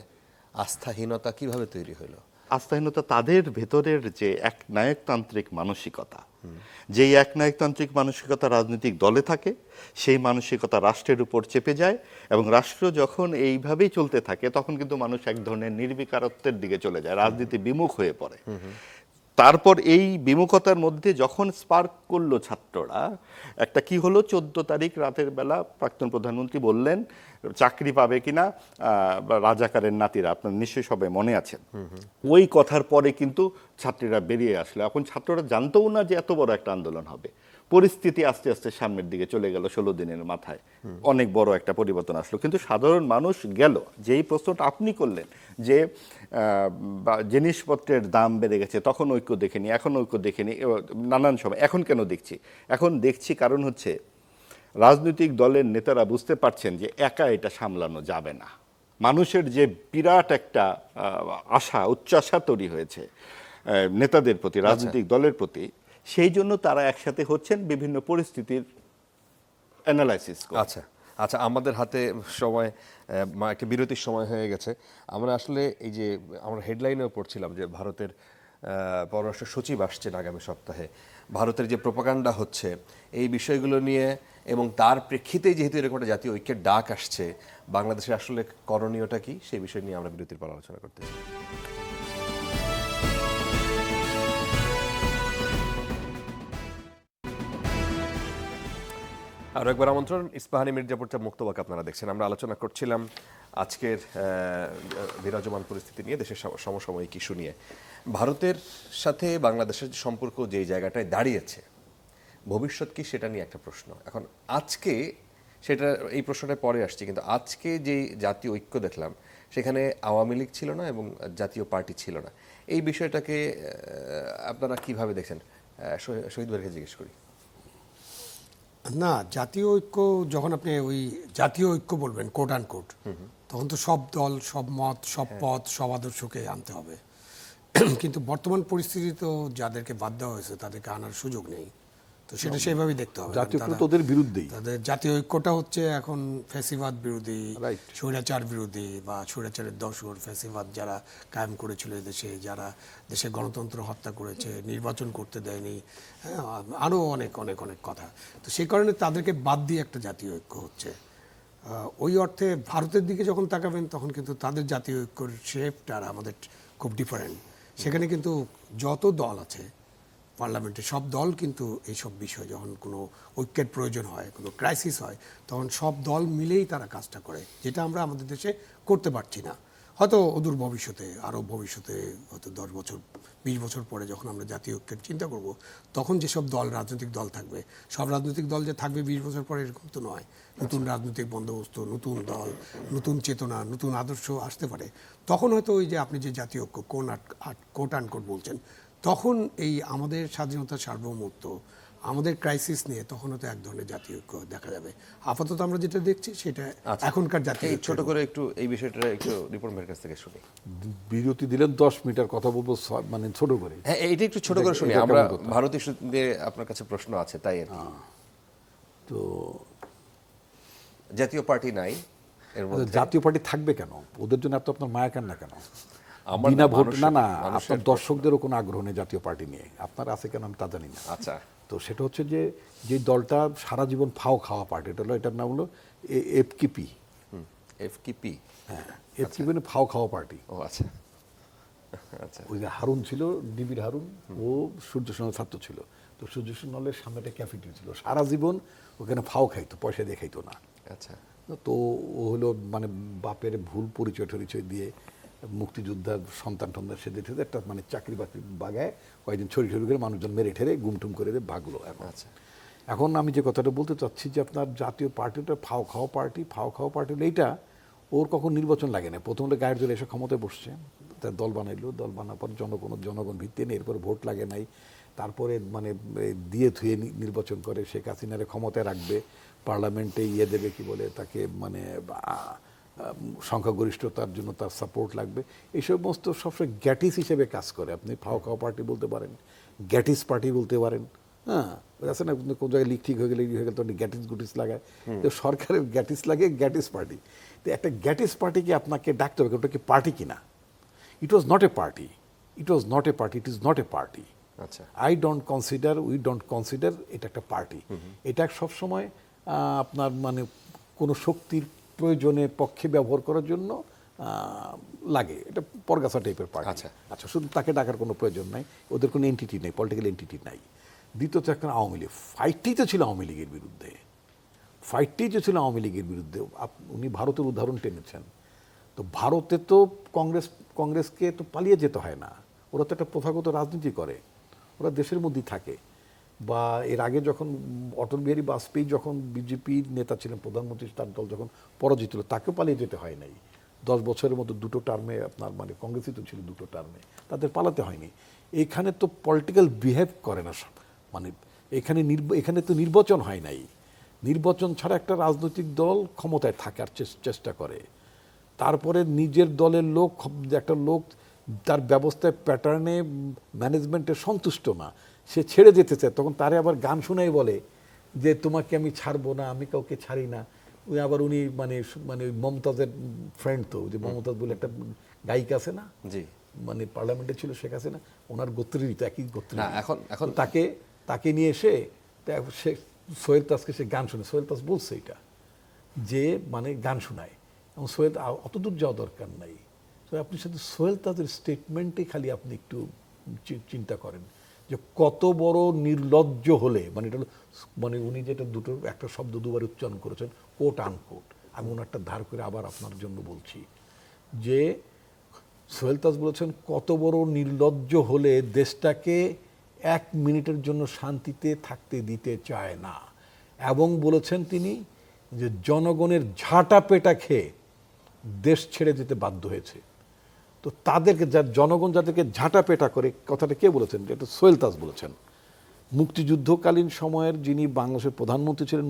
আস্থাহীনতা কিভাবে তৈরি হলো? আস্থাহীনতা তাদের ভেতরের যে একনায়কতান্ত্রিক মানসিকতা, যেই একনায়কতান্ত্রিক মানসিকতা রাজনৈতিক দলে থাকে, সেই মানসিকতা রাষ্ট্রের উপর চেপে যায়, এবং রাষ্ট্র যখন এইভাবেই চলতে থাকে, তখন কিন্তু মানুষ এক ধরনের নির্বিকারত্বের দিকে চলে যায়, রাজনীতি বিমুখ হয়ে পড়ে। তারপর এই বিমুখতার মধ্যে যখন স্পার্ক করলো ছাত্ররা, একটা কি হলো, 14 তারিখ রাতের বেলা প্রাক্তন প্রধানমন্ত্রী বললেন চাকরি পাবে কিনা রাজাকারের নাতিরা, আপনার নিশ্চয়ই সবাই মনে আছেন। ওই কথার পরে কিন্তু ছাত্রীরা বেরিয়ে আসলো। এখন ছাত্ররা জানতেও না যে এত বড় একটা আন্দোলন হবে। পরিস্থিতি আস্তে আস্তে সামনের দিকে চলে গেল, 16 দিনের মাথায় অনেক বড় একটা পরিবর্তন আসলো, কিন্তু সাধারণ মানুষ গেল। যেই প্রশ্নটা আপনি করলেন যে জিনিসপত্রের দাম বেড়ে গেছে, তখন ঐক্য দেখেনি, এখন ঐক্য দেখেনি, নানান সময়, এখন কেন দেখছি? এখন দেখছি কারণ হচ্ছে রাজনৈতিক দলের নেতারা বুঝতে পারছেন যে একা এটা সামলানো যাবে না। মানুষের যে বিরাট একটা আশা, উচ্চাশা তৈরি হয়েছে নেতাদের প্রতি, রাজনৈতিক দলের প্রতি, সেই জন্য তারা একসাথে হচ্ছেন বিভিন্ন পরিস্থিতির অ্যানালাইসিস। আচ্ছা, আমাদের হাতে সময়, একটা বিরতির সময় হয়ে গেছে। আমরা আসলে এই যে আমরা হেডলাইনেও পড়ছিলাম যে ভারতের পররাষ্ট্র সচিব আসছেন আগামী সপ্তাহে, ভারতের যে প্রোপাগান্ডা হচ্ছে এই বিষয়গুলো নিয়ে, এবং তার প্রেক্ষিতেই যেহেতু এরকম একটা জাতীয় ঐক্যের ডাক আসছে, বাংলাদেশের আসলে করণীয়টা কি, সেই বিষয় নিয়ে আমরা বিরতির পর আলোচনা করতেছি। আরও একবার আমন্ত্রণ, ইস্পাহানি মির্জাপুর চা মুক্তবাক আপনারা দেখছেন। আমরা আলোচনা করছিলাম আজকের বিরাজমান পরিস্থিতি নিয়ে, দেশের সমসাময়িক ইস্যু নিয়ে। ভারতের সাথে বাংলাদেশের সম্পর্ক যেই জায়গাটায় দাঁড়িয়েছে, ভবিষ্যৎ কি সেটা নিয়ে একটা প্রশ্ন। এখন আজকে সেটা, এই প্রশ্নটা পরে আসছে, কিন্তু আজকে যে জাতীয় ঐক্য দেখলাম, সেখানে আওয়ামী লীগ ছিল না এবং জাতীয় পার্টি ছিল না। এই বিষয়টাকে আপনারা কিভাবে দেখছেন? শহীদ ভাইকে জিজ্ঞেস করি। না, জাতীয় ঐক্য যখন আপনি ওই জাতীয় ঐক্য বলবেন কোট অ্যান্ড কোট, তখন তো সব দল, সব মত, সব পথ, সব আদর্শকে আনতে হবে। কিন্তু বর্তমান পরিস্থিতি তো যাদেরকে বাদ দেওয়া হয়েছে তাদেরকে আনার সুযোগ নেই। তো সেটা সেইভাবেই দেখতে হবে। জাতীয় তারা- ঐক্য তো ওদের বিরুদ্ধেই। তাদের জাতীয় ঐক্যটা হচ্ছে এখন ফ্যাসিবাদ বিরোধী, Right. স্বৈরাচার বিরোধী বা স্বৈরাচারের দশর ফ্যাসিবাদ যারা কায়েম করেছিল দেশে, যারা দেশে গণতন্ত্র হত্যা করেছে, নির্বাচন করতে দেয়নি, হ্যাঁ, আরও অনেক অনেক অনেক কথা। তো সেই কারণে তাদেরকে বাদ দিয়ে একটা জাতীয় ঐক্য হচ্ছে। ওই অর্থে ভারতের দিকে যখন তাকাবেন তখন কিন্তু তাদের জাতীয় ঐক্যর শেপটা আর আমাদের খুব ডিফারেন্ট। সেখানে কিন্তু যত দল আছে পার্লামেন্টে, সব দল কিন্তু এইসব বিষয় যখন কোনো ঐক্যের প্রয়োজন হয়, কোনো ক্রাইসিস হয়, তখন সব দল মিলেই তারা কাজটা করে, যেটা আমরা আমাদের দেশে করতে পারছি না। হয়তো অদূর ভবিষ্যতে, আরও ভবিষ্যতে, হয়তো 10 বছর 20 বছর পরে যখন আমরা জাতীয় ঐক্যের চিন্তা করব, তখন যেসব দল, রাজনৈতিক দল থাকবে, সব রাজনৈতিক দল যে থাকবে 20 বছর পরে এরকম তো নয়। নতুন রাজনৈতিক বন্দোবস্ত, নতুন দল, নতুন চেতনা, নতুন আদর্শ আসতে পারে। তখন হয়তো ওই যে আপনি যে জাতীয় ঐক্য কোট আনকোট বলছেন, তখন এই আমাদের স্বাধীনতা, সার্বভৌমত্ব, আমাদের ক্রাইসিস নিয়ে তখন হয়তো এক ধরনের জাতীয় ঐক্য দেখা যাবে। আপাতত আমরা যেটা দেখছি সেটা এখনকার জাতীয় ঐক্য। ছোট করে একটু এই বিষয়টা একটু রিপন ভাইয়ের কাছ থেকে শুনি। বিরতি দিলেন 10 মিনিট কথা বলবো, মানে ছোট করে। হ্যাঁ, এইটা একটু ছোট করে শুনি। এটা আমরা কেমন কথা? ভারত ইস্যু নিয়ে আপনার কাছে প্রশ্ন আছে, তাই আর কি। তো জাতীয় পার্টি নাই এর মধ্যে। জাতীয় পার্টি থাকবে কেন? ওদের জন্য এত আপনার মায়া কান্না কেন? আমার বিনা ভোট মানুষের- না না, মানুষের আপনার দর্শকদেরও কোনো আগ্রহ নেই জাতীয় পার্টি নিয়ে। আপনার আছে কেন আমি তা জানি না। আচ্ছা, তো সেটা হচ্ছে যে দলটা সারা জীবন ফাও খাওয়া পার্টি, এটা হলো, এটার নাম হলো এফকিপি। এফকিপি। হ্যাঁ, এফকিপি মানে ফাও খাওয়া পার্টি। ও আচ্ছা আচ্ছা। ওই যে হারুন ছিল, ডিবির হারুন, ও সূর্য সেনের ছাত্র ছিল। তো সূর্য সেনের সামনে একটা ক্যাফেটেরিয়া ছিল, সারা জীবন ওখানে ফাও খাইতো, পয়সা দিয়ে খাইতো না। আচ্ছা, তো ও হলো মানে বাপের ভুল পরিচয় টরিচয় দিয়ে মুক্তিযোদ্ধার সন্তান টন্তান সেদে ঠেদে একটা মানে চাকরি বাকরি বাগায় কয়েকদিন ছড়ি ছড়ি করে মানুষজন মেরে ঠেরে গুমটুম করে ভাগলো। আচ্ছা। এখন আমি যে কথাটা বলতে চাচ্ছি যে আপনার জাতীয় পার্টিটা ফাও খাওয়া পার্টি হলো এইটা। ওর কখন নির্বাচন লাগে না, প্রথমে গায়ের জোরে এসে ক্ষমতায় বসছে, তার দল বানাইলো, দল বানার পর জনগণ ভিত্তি নেই, এরপর ভোট লাগে নাই, তারপরে মানে দিয়ে থুয়ে নির্বাচন করে শেখ হাসিনারে ক্ষমতায় রাখবে, পার্লামেন্টে দেবে কি বলে তাকে, মানে সংখ্যাগরিষ্ঠতার জন্য তার সাপোর্ট লাগবে, এই সমস্ত সবসময় গ্যাটিস হিসেবে কাজ করে। আপনি ফাও খাওয়া পার্টি বলতে পারেন, গ্যাটিস পার্টি বলতে পারেন। হ্যাঁ, আছে না, কোন জায়গায় লিক ঠিক হয়ে গেলে তখন গ্যাটিস গুটিস লাগায়। তো সরকারের গ্যাটিস লাগে, গ্যাটিস পার্টি। তো একটা গ্যাটিস পার্টিকে আপনাকে ডাকতে হবে, ওটা কি পার্টি কিনা। It was not a party, it is not a party. আচ্ছা। উই ডোন্ট কনসিডার এটা একটা পার্টি। এটা সবসময় আপনার মানে কোনো শক্তির প্রয়োজনে পক্ষে ব্যবহার করার জন্য লাগে, এটা পরগাছা টাইপের পার্টি। আচ্ছা। আচ্ছা, শুধু তাকে ডাকার কোনো প্রয়োজন নাই, ওদের কোনো এন্টিটি নেই, পলিটিক্যাল এন্টিটি নাই। দ্বিতীয়ত একটা আওয়ামী লীগ, ফাইটটি তো ছিল আওয়ামী লীগের বিরুদ্ধে, উনি ভারতের উদাহরণ টেনেছেন। তো ভারতে তো কংগ্রেসকে তো পালিয়ে যেতে হয় না, ওরা তো একটা প্রথাগত রাজনীতি করে, ওরা দেশের মধ্যেই থাকে। বা এর আগে যখন অটল বিহারী বাজপেয়ী যখন বিজেপির নেতা ছিলেন, প্রধানমন্ত্রী, তার দল যখন পরাজিত হলো, তাকেও পালিয়ে যেতে হয় নাই। 10 বছরের মতো 2টো টার্মে আপনার মানে কংগ্রেসই তো ছিল 2টো টার্মে, তাদের পালাতে হয়নি। এখানে তো পলিটিক্যাল বিহেভ করে না, মানে এখানে তো নির্বাচন হয় নাই, নির্বাচন ছাড়া একটা রাজনৈতিক দল ক্ষমতায় থাকার চেষ্টা করে, তারপরে নিজের দলের লোক, একটা লোক তার ব্যবস্থায় প্যাটার্নে ম্যানেজমেন্টে সন্তুষ্ট না, সে ছেড়ে যেতে চায়, তখন তারে আবার গান শোনাই বলে যে তোমাকে আমি ছাড়বো না, আমি কাউকে ছাড়ি না। উনি মানে মমতাজের ফ্রেন্ড, তো যে মমতাজ বলে একটা গায়িকা আছে না, জি, মানে পার্লামেন্টে ছিল শেখ হাসিনা, ওনার গোত্রেরই তো, একই গোত্রের। এখন তাকে নিয়ে এসে সে সোহেল তাজকে সে গান শুনে, সোহেল তাজ বলছে এটা যে মানে গান শোনায়, এবং সোহেল অত দূর যাওয়া দরকার নাই। তো আপনি সাথে সোহেল তাজের স্টেটমেন্টে খালি আপনি একটু চিন্তা করেন যে কত বড় নির্লজ্জ হলে, মানে এটা মানে উনি যেটা একটা শব্দ দুবার উচ্চারণ করেছেন, কোট আনকোট, আমি ওনারটা ধার করে আবার আপনার জন্য বলছি যে সোহেল তাজ বলেছেন কত বড় নির্লজ্জ হলে দেশটাকে 1 মিনিটের জন্য শান্তিতে থাকতে দিতে চায় না, এবং বলেছেন তিনি যে জনগণের ঝাঁটা পেটা খেয়ে দেশ ছেড়ে যেতে বাধ্য হয়েছে। তো তাদেরকে জনগণ যাদেরকে ঝাঁটা পেটা করে, কথাটা কে বলেছেন? এটা সোহেল তাজ বলেছেন। মুক্তিযুদ্ধকালীন সময়ের যিনি বাংলাদেশের প্রধানমন্ত্রী ছিলেন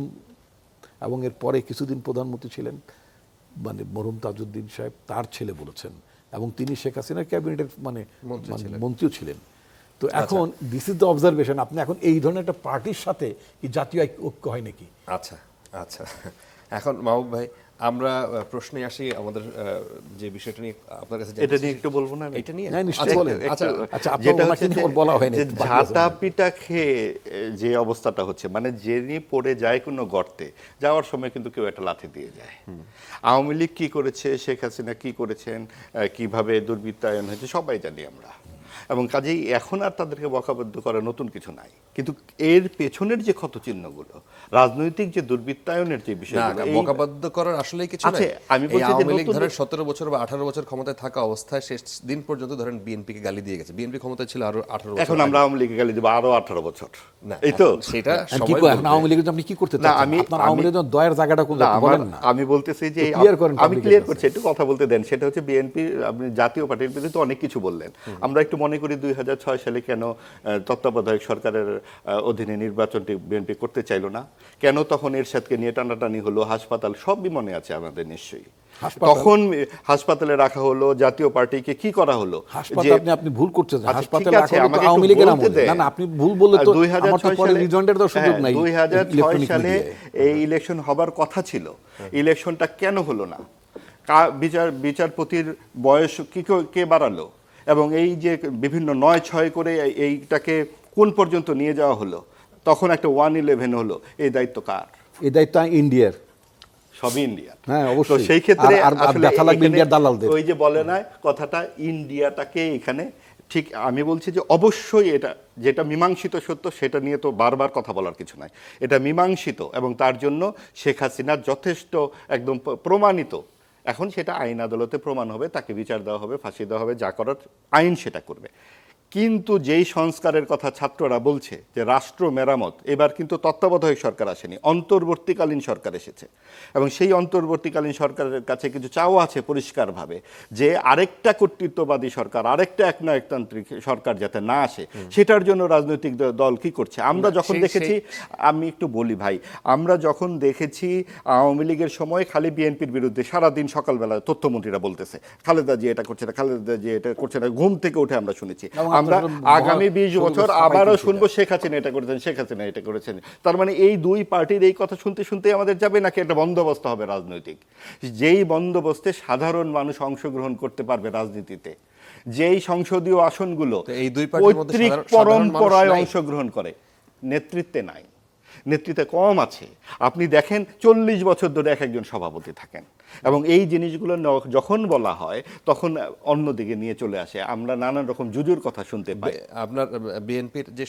এবং এর পরে কিছুদিন প্রধানমন্ত্রী ছিলেন মানে মরহুম তাজউদ্দিন সাহেব, তার ছেলে বলেছেন, এবং তিনি শেখ হাসিনার ক্যাবিনেটের মানে মন্ত্রীও ছিলেন। তো এখন দিস ইজ দ্য অবজারভেশন, আপনি এখন এই ধরনের একটা পার্টির সাথে কি জাতীয় ঐক্য হয় নাকি? আচ্ছা আচ্ছা, এখন মাহবুব ভাই আমরা প্রশ্নে আসি, আমাদের যে বিষয়টা নিয়ে আপনার কাছে এটা নিয়ে একটু বলবো না আমি? এটা নিয়ে হ্যাঁ, নিশ্চয়ই বলেন। আচ্ছা আচ্ছা, আপনার যেটা ওনাকে হচ্ছে নিয়ে বলা হয়নি, যে বাকি আছে। ঝাঁটা পিটা খেয়ে যে অবস্থাটা হচ্ছে, মানে যিনি পড়ে যায় কোনো গর্তে, যাওয়ার সময় কিন্তু কেউ একটা লাথি দিয়ে যায়। আওয়ামী লীগ কি করেছে, শেখ হাসিনা কি করেছেন, কিভাবে দুর্বৃত্তায়ন হয়েছে সবাই জানি আমরা, এবং কাজেই এখন আর তাদেরকে বকাবদ্ধ করা নতুন কিছু নাই। কিন্তু এর পেছনের যে ক্ষত চিহ্নগুলো, রাজনৈতিক যে দুর্বৃত্তায়নের যে বিষয়গুলো, বকাবদ্ধ করার আসলে কিছু আছে। নাই। আমি বলছি যে আওয়ামী লীগ নতুন- ধরেন 17 বছর বা 18 বছর ক্ষমতায় থাকা অবস্থায় শেষ দিন পর্যন্ত ধরেন বিএনপিকে গালি দিয়ে গেছে। বিএনপি ক্ষমতায় ছিল আরো 18 বছর। এখন আমরা আওয়ামী লীগকে গালি দেবো আরো 18 বছর, না, এই তো সেটা এখন কি সবাই করেন? এখন বলবে। আওয়ামী লীগের জন্য আপনি কি করতে না, চাচ্ছেন? আমি- আপনার আওয়ামী লীগের জন্য দয়ের জায়গাটা কোন না, বলেন না। আমি বলতেছি যে তো clear করেন আমি public ক্লিয়ার এর করছি, একটু কথা বলতে দেন। সেটা হচ্ছে বিএনপি, আপনি জাতীয় পার্টির বিরুদ্ধে তো অনেক কিছু বললেন। আমরা একটু মনে করি 2006 সালে কেন তত্ত্বাবধায়ক সরকারের অধীনে নির্বাচনটি বিএনপি করতে চাইলো না, কেন তখন এরশাদকে নিয়ে টানাটানি হলো, হাসপাতাল সবই মনে আছে আমাদের নিশ্চয়ই। হাসপাতাল- তখন হাসপাতালে রাখা হলো, জাতীয় পার্টিকে কি করা হলো, হাসপাতাল আপনি ভুল করছেন। আচ্ছা, হাসপাতাল ঠিক আছে, রাখা হলো তো আমাকে একটু আওয়ামী লীগের বলতে আমলে। দেন। না না, আপনি ভুল বললে তো 2006 আমার তো পরে সালে- রিজয়েন্টের তো সুযোগ হ্যাঁ, নাই। 2006 ইলেকট্রনিক সালে মিডিয়ায়। এই ইলেকশন হবার কথা ছিল, ইলেকশনটা কেন হলো না? বিচারপতির বয়স কে বাড়ালো, এবং এই যে বিভিন্ন 9-6 করে এইটাকে কোন পর্যন্ত নিয়ে যাওয়া হলো, তখন একটা 1-11 হলো, এই দায়িত্ব কার? এই দায়িত্ব ইন্ডিয়ার। সবই ইন্ডিয়া। হ্যাঁ, তো অবশ্যই। সেই ক্ষেত্রে আর আসলে ব্যথা লাগবে এখানে ইন্ডিয়ার দালালদের। ওই যে বলে না কথাটা, ইন্ডিয়াটাকে এখানে ঠিক আমি বলছি যে অবশ্যই এটা যেটা মীমাংসিত সত্য, সেটা নিয়ে তো বারবার কথা বলার কিছু নাই। এটা মীমাংসিত, এবং তার জন্য শেখ হাসিনা যথেষ্ট একদম প্রমাণিত। এখন সেটা আইন আদালতে প্রমাণ হবে, তাকে বিচার দেওয়া হবে, ফাঁসি দেওয়া হবে, যা করার আইন সেটা করবে। কিন্তু যেই সংস্কারের কথা ছাত্ররা বলছে যে রাষ্ট্র মেরামত, এবার কিন্তু তত্ত্বাবধায়ক সরকার আসেনি, অন্তর্বর্তীকালীন সরকার এসেছে, এবং সেই অন্তর্বর্তীকালীন সরকারের কাছে কিছু চাওয়া আছে পরিষ্কারভাবে, যে আরেকটা কর্তৃত্ববাদী সরকার, আরেকটা একনায়কতান্ত্রিক সরকার যাতে না আসে, সেটার জন্য রাজনৈতিক দল কি করছে। আমরা যখন দেখেছি, আমি একটু বলি ভাই, আমরা যখন দেখেছি আওয়ামী লীগের সময় খালি বিএনপির বিরুদ্ধে সারাদিন সকালবেলা তথ্যমন্ত্রীরা বলতেছে খালেদা জি এটা করছে না, খালেদা জি এটা করছে না, ঘুম থেকে উঠে আমরা শুনেছি। আমরা আগামী 20 বছর আবারও শুনবো শেখ হাসিনা এটা করেছেন, শেখ হাসিনা এটা করেছেন। তার মানে এই দুই পার্টির এই কথা শুনতে শুনতে আমাদের যাবে, নাকি একটা বন্দোবস্ত হবে রাজনৈতিক, যেই বন্দোবস্তে সাধারণ মানুষ অংশগ্রহণ করতে পারবে রাজনীতিতে, যেই সংসদীয় আসনগুলো এই দুই পার্টির মধ্যে পৈতৃক সাধারণ মানুষ পরম্পরায় নাই? অংশগ্রহণ করে, নেতৃত্বে নাই, নেতৃত্বে কম আছে। আপনি দেখেন 40 বছর ধরে এক একজন সভাপতি থাকেন, এবং এই জিনিসগুলো যখন বলা হয় তখন অন্যদিকে নিয়ে চলে আসে। আমরা নানান রকম জুজুর কথা শুনতে পাই। আপনার বিএনপির যে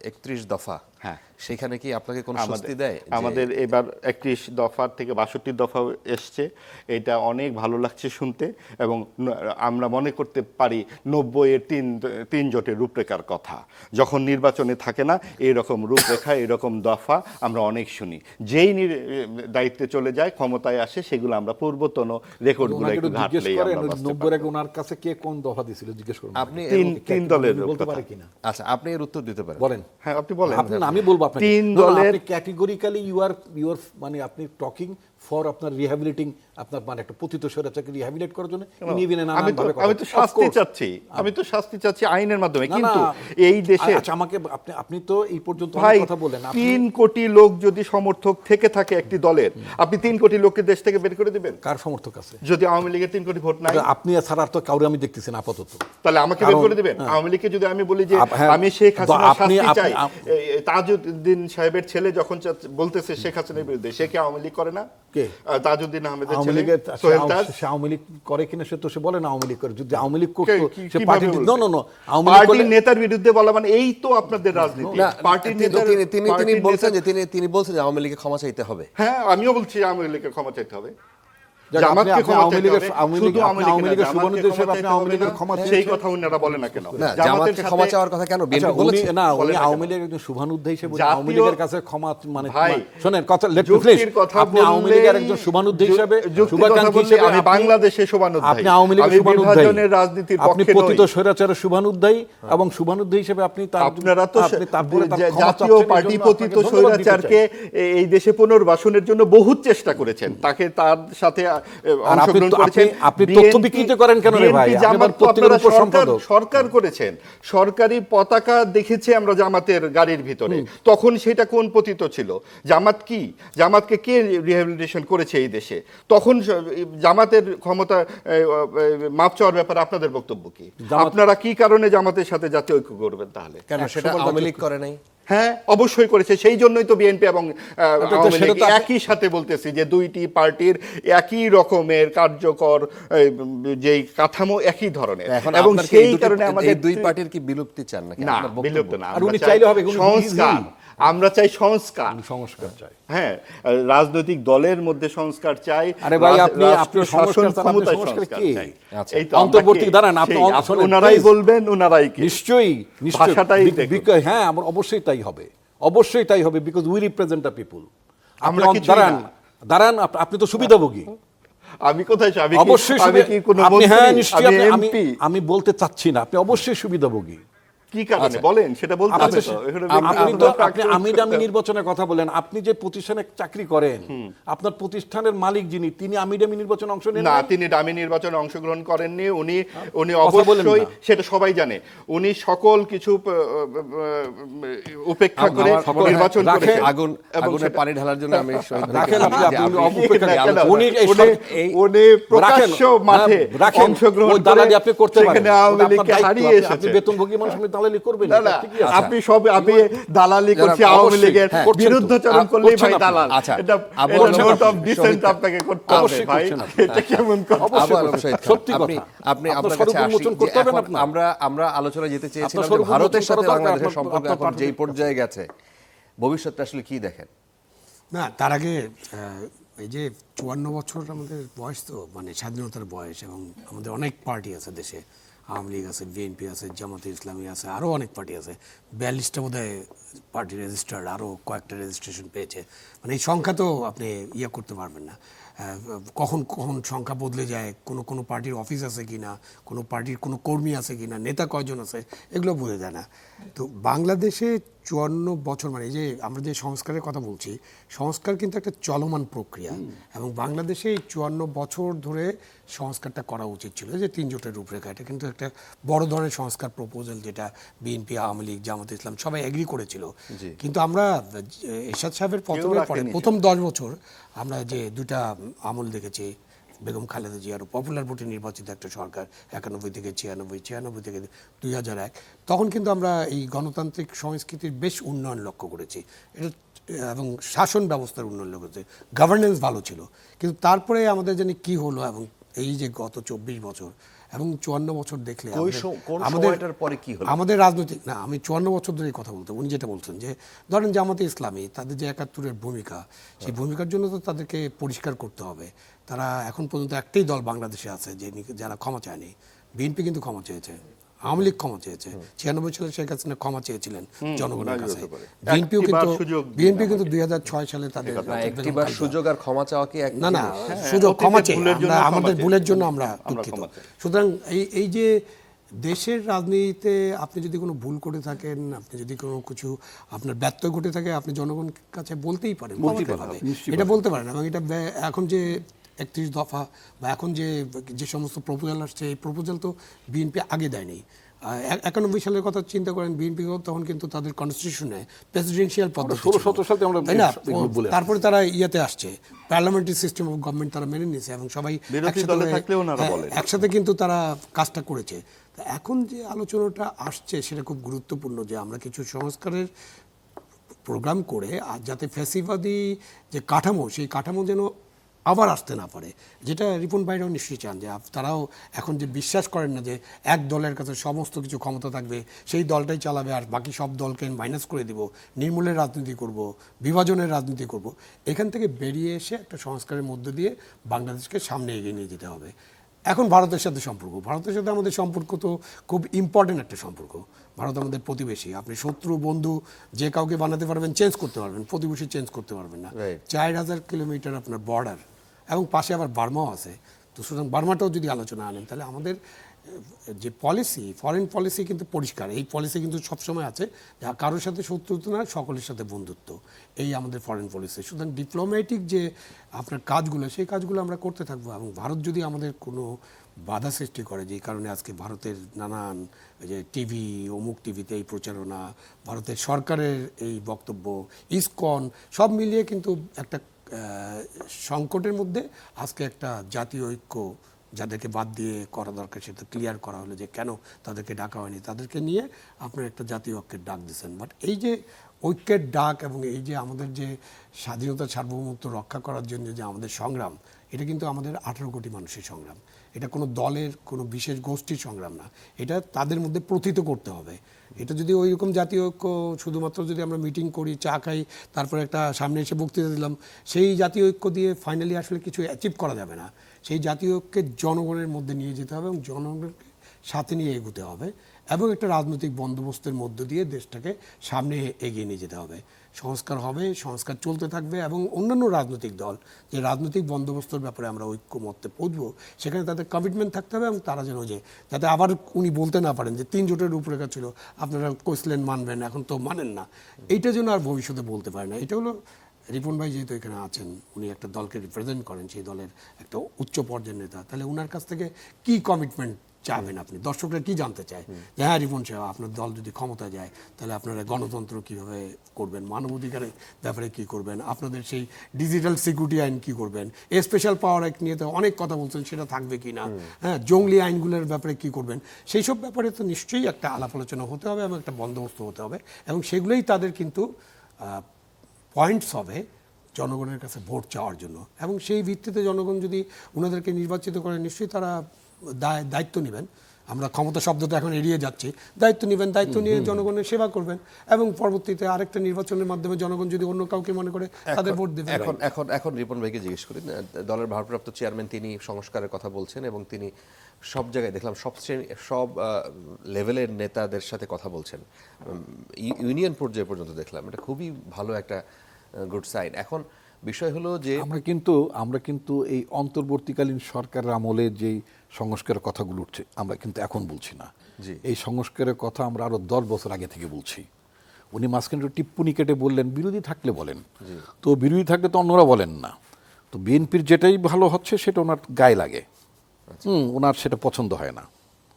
31 দফা, হ্যাঁ, সেখানে কি আপনাকে কোনো স্বস্তি দেয়? আমাদের এবার 31 দফার থেকে 62 দফা এসছে, এটা অনেক ভালো লাগছে শুনতে, এবং আমরা মনে করতে পারি 90-এর তিন জোটের রূপরেখার কথা যখন নির্বাচনে থাকে না, এইরকম রূপরেখা, এরকম দফা আমরা অনেক শুনি। যেই দায়িত্বে চলে যায়, ক্ষমতায় আসে, সেগুলো আমরা পূর্বতন রেকর্ডগুলো একটু ঘাটলেই আমরা বুঝতে পারি। 90-এর আগে ওনার কাছে কে কোন দফা দিছিল জিজ্ঞেস করুন। আপনি তিন দলের বলতে কথা। পারে কিনা? আচ্ছা, আপনি এর উত্তর দিতে পারেন। বলেন। হ্যাঁ, আপনি বলেন। আমি বলবো আপনাকে। তিন No, no, দলের আপনি ক্যাটেগরিক্যালি ইউ আর মানে আপনি টকিং ফর আপনার রিহ্যাবিলিটিং, আপনার মানে একটা পতিত স্বৈরাচারকে রিহ্যাবিলিট করার জন্য আমি তো শাস্তি চাচ্ছি, আমি তো শাস্তি চাচ্ছি আইনের মাধ্যমে। কিন্তু এই দেশে আচ্ছা, আমাকে আপনি তো এই পর্যন্ত ভাই কথা বলেন, 3 কোটি লোক যদি সমর্থক থেকে থাকে একটি দলের, আপনি 3 কোটি লোককে দেশ থেকে বের করে দিবেন? কার সমর্থক আছে? যদি আওয়ামী লীগের 3 কোটি ভোট নাই, আপনি ছাড়া তো কাউরে আমি দেখতেছি না আপাতত। তাহলে আমাকে বের করে দিবেন? আওয়ামী লীগকে যদি আমি বলি যে আমি শেখ হাসিনা শাস্তি চাই, তাজউদ্দিন সাহেবের ছেলে যখন বলতেছে শেখ হাসিনার বিরুদ্ধে, সে কি আওয়ামী লীগ করে না? কে? তাজউদ্দিন আহমেদের আওয়ামী ছেলে লীগের সোহেল তাজ। সে আওয়ামী লীগ করে কিনা সে তো সে বলে না আওয়ামী লীগ করে। যদি আওয়ামী লীগ করতো সে কিভাবে পার্টি বলবে? নো আওয়ামী লীগ পার্টির নেতার বিরুদ্ধে বলা মানে এই তো আপনাদের রাজনীতি। পার্টির নেতার তিনি বলছেন যে তিনি বলছেন যে আওয়ামী লীগকে ক্ষমা চাইতে হবে। হ্যাঁ, আমিও বলছি আওয়ামী লীগকে ক্ষমা চাইতে হবে। সেই কথা উনারা বলে না কেন? জামাতকে ক্ষমা চাওয়ার কথা কেন বিএনপি বলেছে? না, উনি আওয়ামী লীগের একজন শুভানুধ্যায়ী হিসেবে আওয়ামী লীগের কাছে ক্ষমা মানে শুনেন কথা, লেট মি ফিনিশ। আপনি আওয়ামী লীগের একজন শুভানুধ্যায়ী হিসেবে, শুভাকাঙ্ক্ষী হিসেবে, আমি বাংলাদেশের শুভানুধ্যায়ী, আপনি আওয়ামী লীগের শুভানুধ্যায়ী, বিভাজনের রাজনীতির পক্ষে আপনি পতিত স্বৈরাচারের শুভানুধ্যায়ী, এবং শুভানুধ্যায়ী হিসেবে আপনি আপনারা তো জাতীয় পার্টি পতিত স্বৈরাচারকে এই দেশে পুনর্বাসনের জন্য বহুত চেষ্টা করেছেন, তাকে তার সাথে আর আপনি অংশগ্রহণ তো- করেছেন। আপনি তথ্য বিকৃত করেন কেন রে ভাই? BNP, আপনি জামাত আবার তো পত্রিকার আপনারা উপসম্পাদক। সরকার করেছেন, সরকারি পতাকা দেখেছি আমরা জামাতের গাড়ির ভিতরে, তখন সেটা কোন পতিত ছিল? জামাত কি, জামাতকে কে রিহ্যাবিলিটেশন করেছে এই দেশে? তখন জামাতের ক্ষমতা মাপ চাওয়ার ব্যাপারে আপনাদের বক্তব্য কি? আপনারা কি কারণে জামাতের সাথে জাতীয় ঐক্য করবেন তাহলে? কেন সেটা আওয়ামী লীগ করে নাই? হ্যাঁ, অবশ্যই করেছে। সেই জন্যই তো বিএনপি এবং আওয়ামী সেটা লীগ তো আপনি- একই সাথে বলতেছি যে দুইটি পার্টির একই রকমের কার্যকর যেই কাঠামো একই ধরনের, এখন এবং আপনার কি সেই এই দুটি- কারণে আমাদের এই দুই পার্টির কি বিলুপ্তি চান নাকি? না, আপনার বক্তব্য? বিলুপ্ত না, আর আমরা উনি চাই চাইলে হবে, উনি সংস্কার, easy। আমরা চাই সংস্কার, সংস্কার চাই। হ্যাঁ, রাজনৈতিক দলের মধ্যে সংস্কার চাই। আরে ভাই, আপনি রাষ্ট্রীয় সংস্কার শাসন চান, আপনি ক্ষমতায় সংস্কার সংস্কার কি? চাই। আচ্ছা। এই তো আমরা অন্তর্বর্তী কে? দাঁড়ান, আপনি সেই, শোনেন, ওনারাই please। বলবেন, ওনারাই কে? নিশ্চয়ই, নিশ্চয়ই। ভাষাটাই দেখুন। হ্যাঁ, আমার অবশ্যই তাই হবে, অবশ্যই তাই হবে, because we represent the people. আমরা কিছুই দাঁড়ান, না। দাঁড়ান, আপনি তো সুবিধাভোগী। আমি কোথায় চাই? অবশ্যই আমি কি কোনো আপনি, মন্ত্রী? হ্যাঁ নিশ্চয়ই, আমি আমি এমপি? আমি বলতে চাচ্ছি না, আপনি অবশ্যই সুবিধাভোগী। কি কারণে বলেন, সেটা বলতে হবে তো। এখানে আপনি তো ব্যক্তিগত আপনি আমি দামি নির্বাচনের কথা বলেন, আপনি যে প্রতিষ্ঠানে চাকরি করেন, আপনার প্রতিষ্ঠানের মালিক যিনি, তিনি আমি দামি নির্বাচনে অংশ নেন না, নাই? তিনি দামি নির্বাচনে অংশগ্রহণ করেননি। উনি কথা বলেন অবশ্যই, না। সেটা সবাই জানে, উনি সকল কিছু উপেক্ষা করে নির্বাচন রাখেন, করেছেন। আগুনে পানি ঢালার জন্য আমি শহীদ ভাইকে রাখেন, বলি যে আপনি আপনি- অপেক্ষা না, করেন। কেন? উনি এই উনি প্রকাশ্য মাঠে রাখেন, অংশগ্রহণ ওই করে দালালি আপনি করতে পারেন, সেখানে আওয়ামী ওটা আপনার লীগকে দায়িত্ব। হারিয়ে আপনি এসেছেন। বেতনভোগী মানুষ, আপনি দালালি করবেন না, না, না, ঠিকই আছে। আপনি দালালি করছি আওয়ামী অবশ্যই, লীগের হ্যাঁ, করছেন তো। বিরুদ্ধাচরণ করলেই করছেন ভাই আপনি। দালাল। আচ্ছা, এটা আবু এটা আলম নোট অফ শহীদ ডিসেন্ট খান। আপনাকে করতে হবে অবশ্যই ভাই। করছেন আপনি। এটা কেমন কথা? আবু আলম শহীদ খান, সত্যি আপনি কথা। আপনি আপনার আপনার স্বরূপ কাছে আসি উন্মোচন যে করতে হবে না এখন আপনার। আমরা আলোচনা যেতে চেয়েছিলাম স্বরূপ যে ভারতের উন্মোচন সাথে করা দরকার, বাংলাদেশের সম্পর্ক আপনার এখন যেই পর্যায়ে গেছে, ভবিষ্যৎটা আসলে কি দেখেন? না, তার আগে এই যে 54 বছর আমাদের বয়স, তো মানে স্বাধীনতার বয়স, এবং আমাদের অনেক পার্টি আছে দেশে, আওয়ামী লীগ আছে, বিএনপি আছে, জামাতে ইসলামী আছে, আরও অনেক পার্টি আছে, 42টা বোধহয় পার্টি রেজিস্টার্ড, আরও কয়েকটা রেজিস্ট্রেশন পেয়েছে। মানে এই সংখ্যা তো আপনি ইয়ে করতে পারবেন না, কখন কখন সংখ্যা বদলে যায়, কোনো পার্টির অফিস আছে কি না, কোনো পার্টির কোনো কর্মী আছে কি না, নেতা কয়জন আছে, এগুলো বোঝা যায় না। তো বাংলাদেশে 54 বছর, মানে এই যে আমরা যে সংস্কারের কথা বলছি, সংস্কার কিন্তু একটা চলমান প্রক্রিয়া, এবং বাংলাদেশে এই 54 বছর ধরে সংস্কারটা করা উচিত ছিল, যে 3 জোটের রূপরেখা। এটা কিন্তু একটা বড় ধরনের সংস্কার প্রপোজাল, যেটা বিএনপি, আওয়ামী লীগ, জামাতে ইসলাম সবাই এগ্রি করেছিল। কিন্তু আমরা এরশাদ সাহেবের পতনের পরে প্রথম 10 বছর আমরা যে দুটা আমল দেখেছি, বেগম খালেদা জিয়ার পপুলার ভোটে নির্বাচিত একটা সরকার, 91 থেকে 96, 96 থেকে 2001, তখন কিন্তু আমরা এই গণতান্ত্রিক সংস্কৃতির বেশ উন্নয়ন লক্ষ্য করেছি, এটা এবং শাসন ব্যবস্থার উন্নয়ন লক্ষ্য করেছি, গভর্নেন্স ভালো ছিল। কিন্তু তারপরে আমাদের জানি কি হলো, এবং এই যে গত 24 বছর এবং 54 বছর দেখলে সময়টার পরে কি হলো? আমাদের রাজনৈতিক, না আমি 54 বছর ধরে কথা বলতে, উনি যেটা বলছেন যে ধরেন জামাতে ইসলামী, তাদের যে 71-এর ভূমিকা, সেই ভূমিকার জন্য তো তাদেরকে পরিষ্কার করতে হবে। তারা এখন পর্যন্ত একটাই দল বাংলাদেশে আছে যারা ক্ষমা চায়নি। বিএনপি কিন্তু ক্ষমা চেয়েছে, আওয়ামী লীগ ক্ষমা চেয়েছে, 96 সালে শেখ হাসিনা ক্ষমা চেয়েছিলেন জনগণের কাছে। বিএনপি কিন্তু 2006 সালে তাদের একটিবার সুযোগ আর ক্ষমা চাওয়া কি এক? না, সুযোগ, ক্ষমা চেয়ে আমাদের ভুলের জন্য আমরা দুঃখিত। সুতরাং এই যে দেশের রাজনীতিতে আপনি যদি কোনো ভুল করে থাকেন, আপনি যদি কোনো কিছু আপনার ব্যত্যয় ঘটে থাকে, আপনি জনগণের কাছে বলতেই পারেন, এটা বলতে পারেন। এবং এটা এখন যে 31 দফা বা এখন যে সমস্ত প্রপোজাল আসছে, এই প্রপোজাল তো বিএনপি আগে দেয়নি। 91 সালের কথা চিন্তা করেন, বিএনপি তখন কিন্তু তাদের কনস্টিটিউশনে প্রেসিডেন্সিয়াল পদ্ধতি, 16-17 সালে আমরা, তাই না? তারপরে তারা ইয়েতে আসছে, পার্লামেন্টারি সিস্টেম অফ গভর্নমেন্ট তারা মেনে নিয়েছে, এবং সবাই একসাথে কিন্তু তারা কাজটা করেছে। এখন যে আলোচনাটা আসছে সেটা খুব গুরুত্বপূর্ণ, যে আমরা কিছু সংস্কারের প্রোগ্রাম করে, আর যাতে ফ্যাসিবাদী যে কাঠামো, সেই কাঠামো যেন আবার আসতে না পারে, যেটা রিপন ভাইরাও নিশ্চয়ই চান, যে তারাও এখন যে বিশ্বাস করেন না যে এক দলের কাছে সমস্ত কিছু ক্ষমতা থাকবে, সেই দলটাই চালাবে, আর বাকি সব দলকে মাইনাস করে দিব, নির্মূলের রাজনীতি করব, বিভাজনের রাজনীতি করব। এখান থেকে বেরিয়ে এসে একটা সংস্কারের মধ্য দিয়ে বাংলাদেশকে সামনে এগিয়ে নিয়ে যেতে হবে। এখন ভারতের সাথে আমাদের সম্পর্ক তো খুব ইম্পর্টেন্ট একটা সম্পর্ক। ভারত আমাদের প্রতিবেশী, আপনি শত্রু বন্ধু যে কাউকে বানাতে পারবেন, চেঞ্জ করতে পারবেন, প্রতিবেশী চেঞ্জ করতে পারবেন না। 4000 কিলোমিটার আপনার বর্ডার, এবং পাশে আবার বার্মাও আছে। তো সুতরাং বার্মাটাও যদি আলোচনা আনেন, তাহলে আমাদের যে পলিসি, ফরেন পলিসি কিন্তু পরিষ্কার। এই পলিসি কিন্তু সবসময় আছে, যা কারোর সাথে শত্রুতা না, সকলের সাথে বন্ধুত্ব, এই আমাদের ফরেন পলিসি। সুতরাং ডিপ্লোম্যাটিক যে আপনার কাজগুলো, সেই কাজগুলো আমরা করতে থাকবো। এবং ভারত যদি আমাদের কোনো বাধা সৃষ্টি করে, যেই কারণে আজকে ভারতের নানান যে টিভি, অমুক টিভিতে এই প্রচারণা, ভারতের সরকারের এই বক্তব্য, ইসকন, সব মিলিয়ে কিন্তু একটা সংকটের মধ্যে আজকে একটা জাতীয় ঐক্য যাদেরকে বাদ দিয়ে করা দরকার, সেটা ক্লিয়ার করা হলো যে কেন তাদেরকে ডাকা হয়নি, তাদেরকে নিয়ে আপনার একটা জাতীয় ঐক্যের ডাক দিচ্ছেন। বাট এই যে ঐক্যের ডাক এবং এই যে আমাদের যে স্বাধীনতা সার্বভৌমত্ব রক্ষা করার জন্য যে আমাদের সংগ্রাম, এটা কিন্তু আমাদের 18 কোটি মানুষের সংগ্রাম। এটা কোনো দলের, কোনো বিশেষ গোষ্ঠীর সংগ্রাম না, এটা তাদের মধ্যে প্রথিত করতে হবে। এটা যদি ওই রকম জাতীয় ঐক্য শুধুমাত্র যদি আমরা মিটিং করি, চা খাই, তারপরে একটা সামনে এসে বক্তৃতা দিলাম, সেই জাতীয় ঐক্য দিয়ে ফাইনালি আসলে কিছু অ্যাচিভ করা যাবে না। সেই জাতীয় ঐক্যকে জনগণের মধ্যে নিয়ে যেতে হবে এবং জনগণকে সাথে নিয়ে এগোতে হবে এবং একটা রাজনৈতিক বন্দোবস্তের মধ্য দিয়ে দেশটাকে সামনে এগিয়ে নিয়ে যেতে হবে। সংস্কার হবে, সংস্কার চলতে থাকবে এবং অন্যান্য রাজনৈতিক দল যে রাজনৈতিক বন্দোবস্তের ব্যাপারে আমরা ঐক্যমত্যে পৌঁছবো, সেখানে তাদের কমিটমেন্ট থাকতে হবে এবং তারা যেন যে যাতে আবার উনি বলতে না পারেন যে 3 জোটের রূপরেখা ছিল, আপনারা কইছিলেন মানবেন, এখন তো মানেন না, এইটা যেন আর ভবিষ্যতে বলতে পারে না। এটা হলো রিপন ভাই যেহেতু এখানে আছেন, উনি একটা দলকে রিপ্রেজেন্ট করেন, সেই দলের একটা উচ্চ পর্যায়ের নেতা, তাহলে ওনার কাছ থেকে কি কমিটমেন্ট চাবেন আপনি? দর্শকরা কি জানতে চায় যে হ্যাঁ রিপন সাহেব, আপনার দল যদি ক্ষমতায় যায় তাহলে আপনারা গণতন্ত্র কীভাবে করবেন, মানবাধিকারের ব্যাপারে কি করবেন, আপনাদের সেই ডিজিটাল সিকিউরিটি আইন কি করবেন, স্পেশাল পাওয়ার অ্যাক্ট নিয়ে তো অনেক কথা বলছেন, সেটা থাকবে কি না, হ্যাঁ, জঙ্গলি আইনগুলোর ব্যাপারে কি করবেন, সেই সব ব্যাপারে তো নিশ্চয়ই একটা আলাপ আলোচনা হতে হবে এবং একটা বন্দোবস্ত হতে হবে এবং সেগুলোই তাদের কিন্তু পয়েন্টস হবে জনগণের কাছে ভোট চাওয়ার জন্য। এবং সেই ভিত্তিতে জনগণ যদি ওনাদেরকে নির্বাচিত করে, নিশ্চয়ই তারা দায়িত্ব নেবেন। আমরা ক্ষমতা শব্দটা এখন এড়িয়ে যাচ্ছি, দায়িত্ব নেবেন, দায়িত্ব নিয়ে জনগণের সেবা করবেন এবং পরবর্তীতে আরেকটা নির্বাচনের মাধ্যমে জনগণ যদি অন্য কাউকে মনে করে তাদের ভোট দেবেন। এখন রিপন ভাইকে জিজ্ঞেস করি, দলের ভারপ্রাপ্ত চেয়ারম্যান তিনি সংস্কারের কথা বলছেন এবং তিনি সব জায়গায় দেখলাম সব লেভেলের নেতাদের সাথে কথা বলছেন, ইউনিয়ন পর্যায়ে পর্যন্ত দেখলাম। এটা খুবই ভালো একটা গুড সাইন। এখন বিষয় হলো যে আমরা কিন্তু এই অন্তর্বর্তীকালীন সরকারের আমলে যেই সংস্কারের কথাগুলো উঠছে, আমরা কিন্তু এখন বলছি না। এই সংস্কারের কথা আমরা আরো 10 বছর আগে থেকে বলছি। উনি মাঝখানে টিপ্পনি কেটে বললেন বিরোধী থাকলে বলেন, তো বিরোধী থাকলে তো অন্যরা বলেন না, তো বিএনপির যেটাই ভালো হচ্ছে সেটা ওনার গায়ে লাগে, ওনার সেটা পছন্দ হয় না।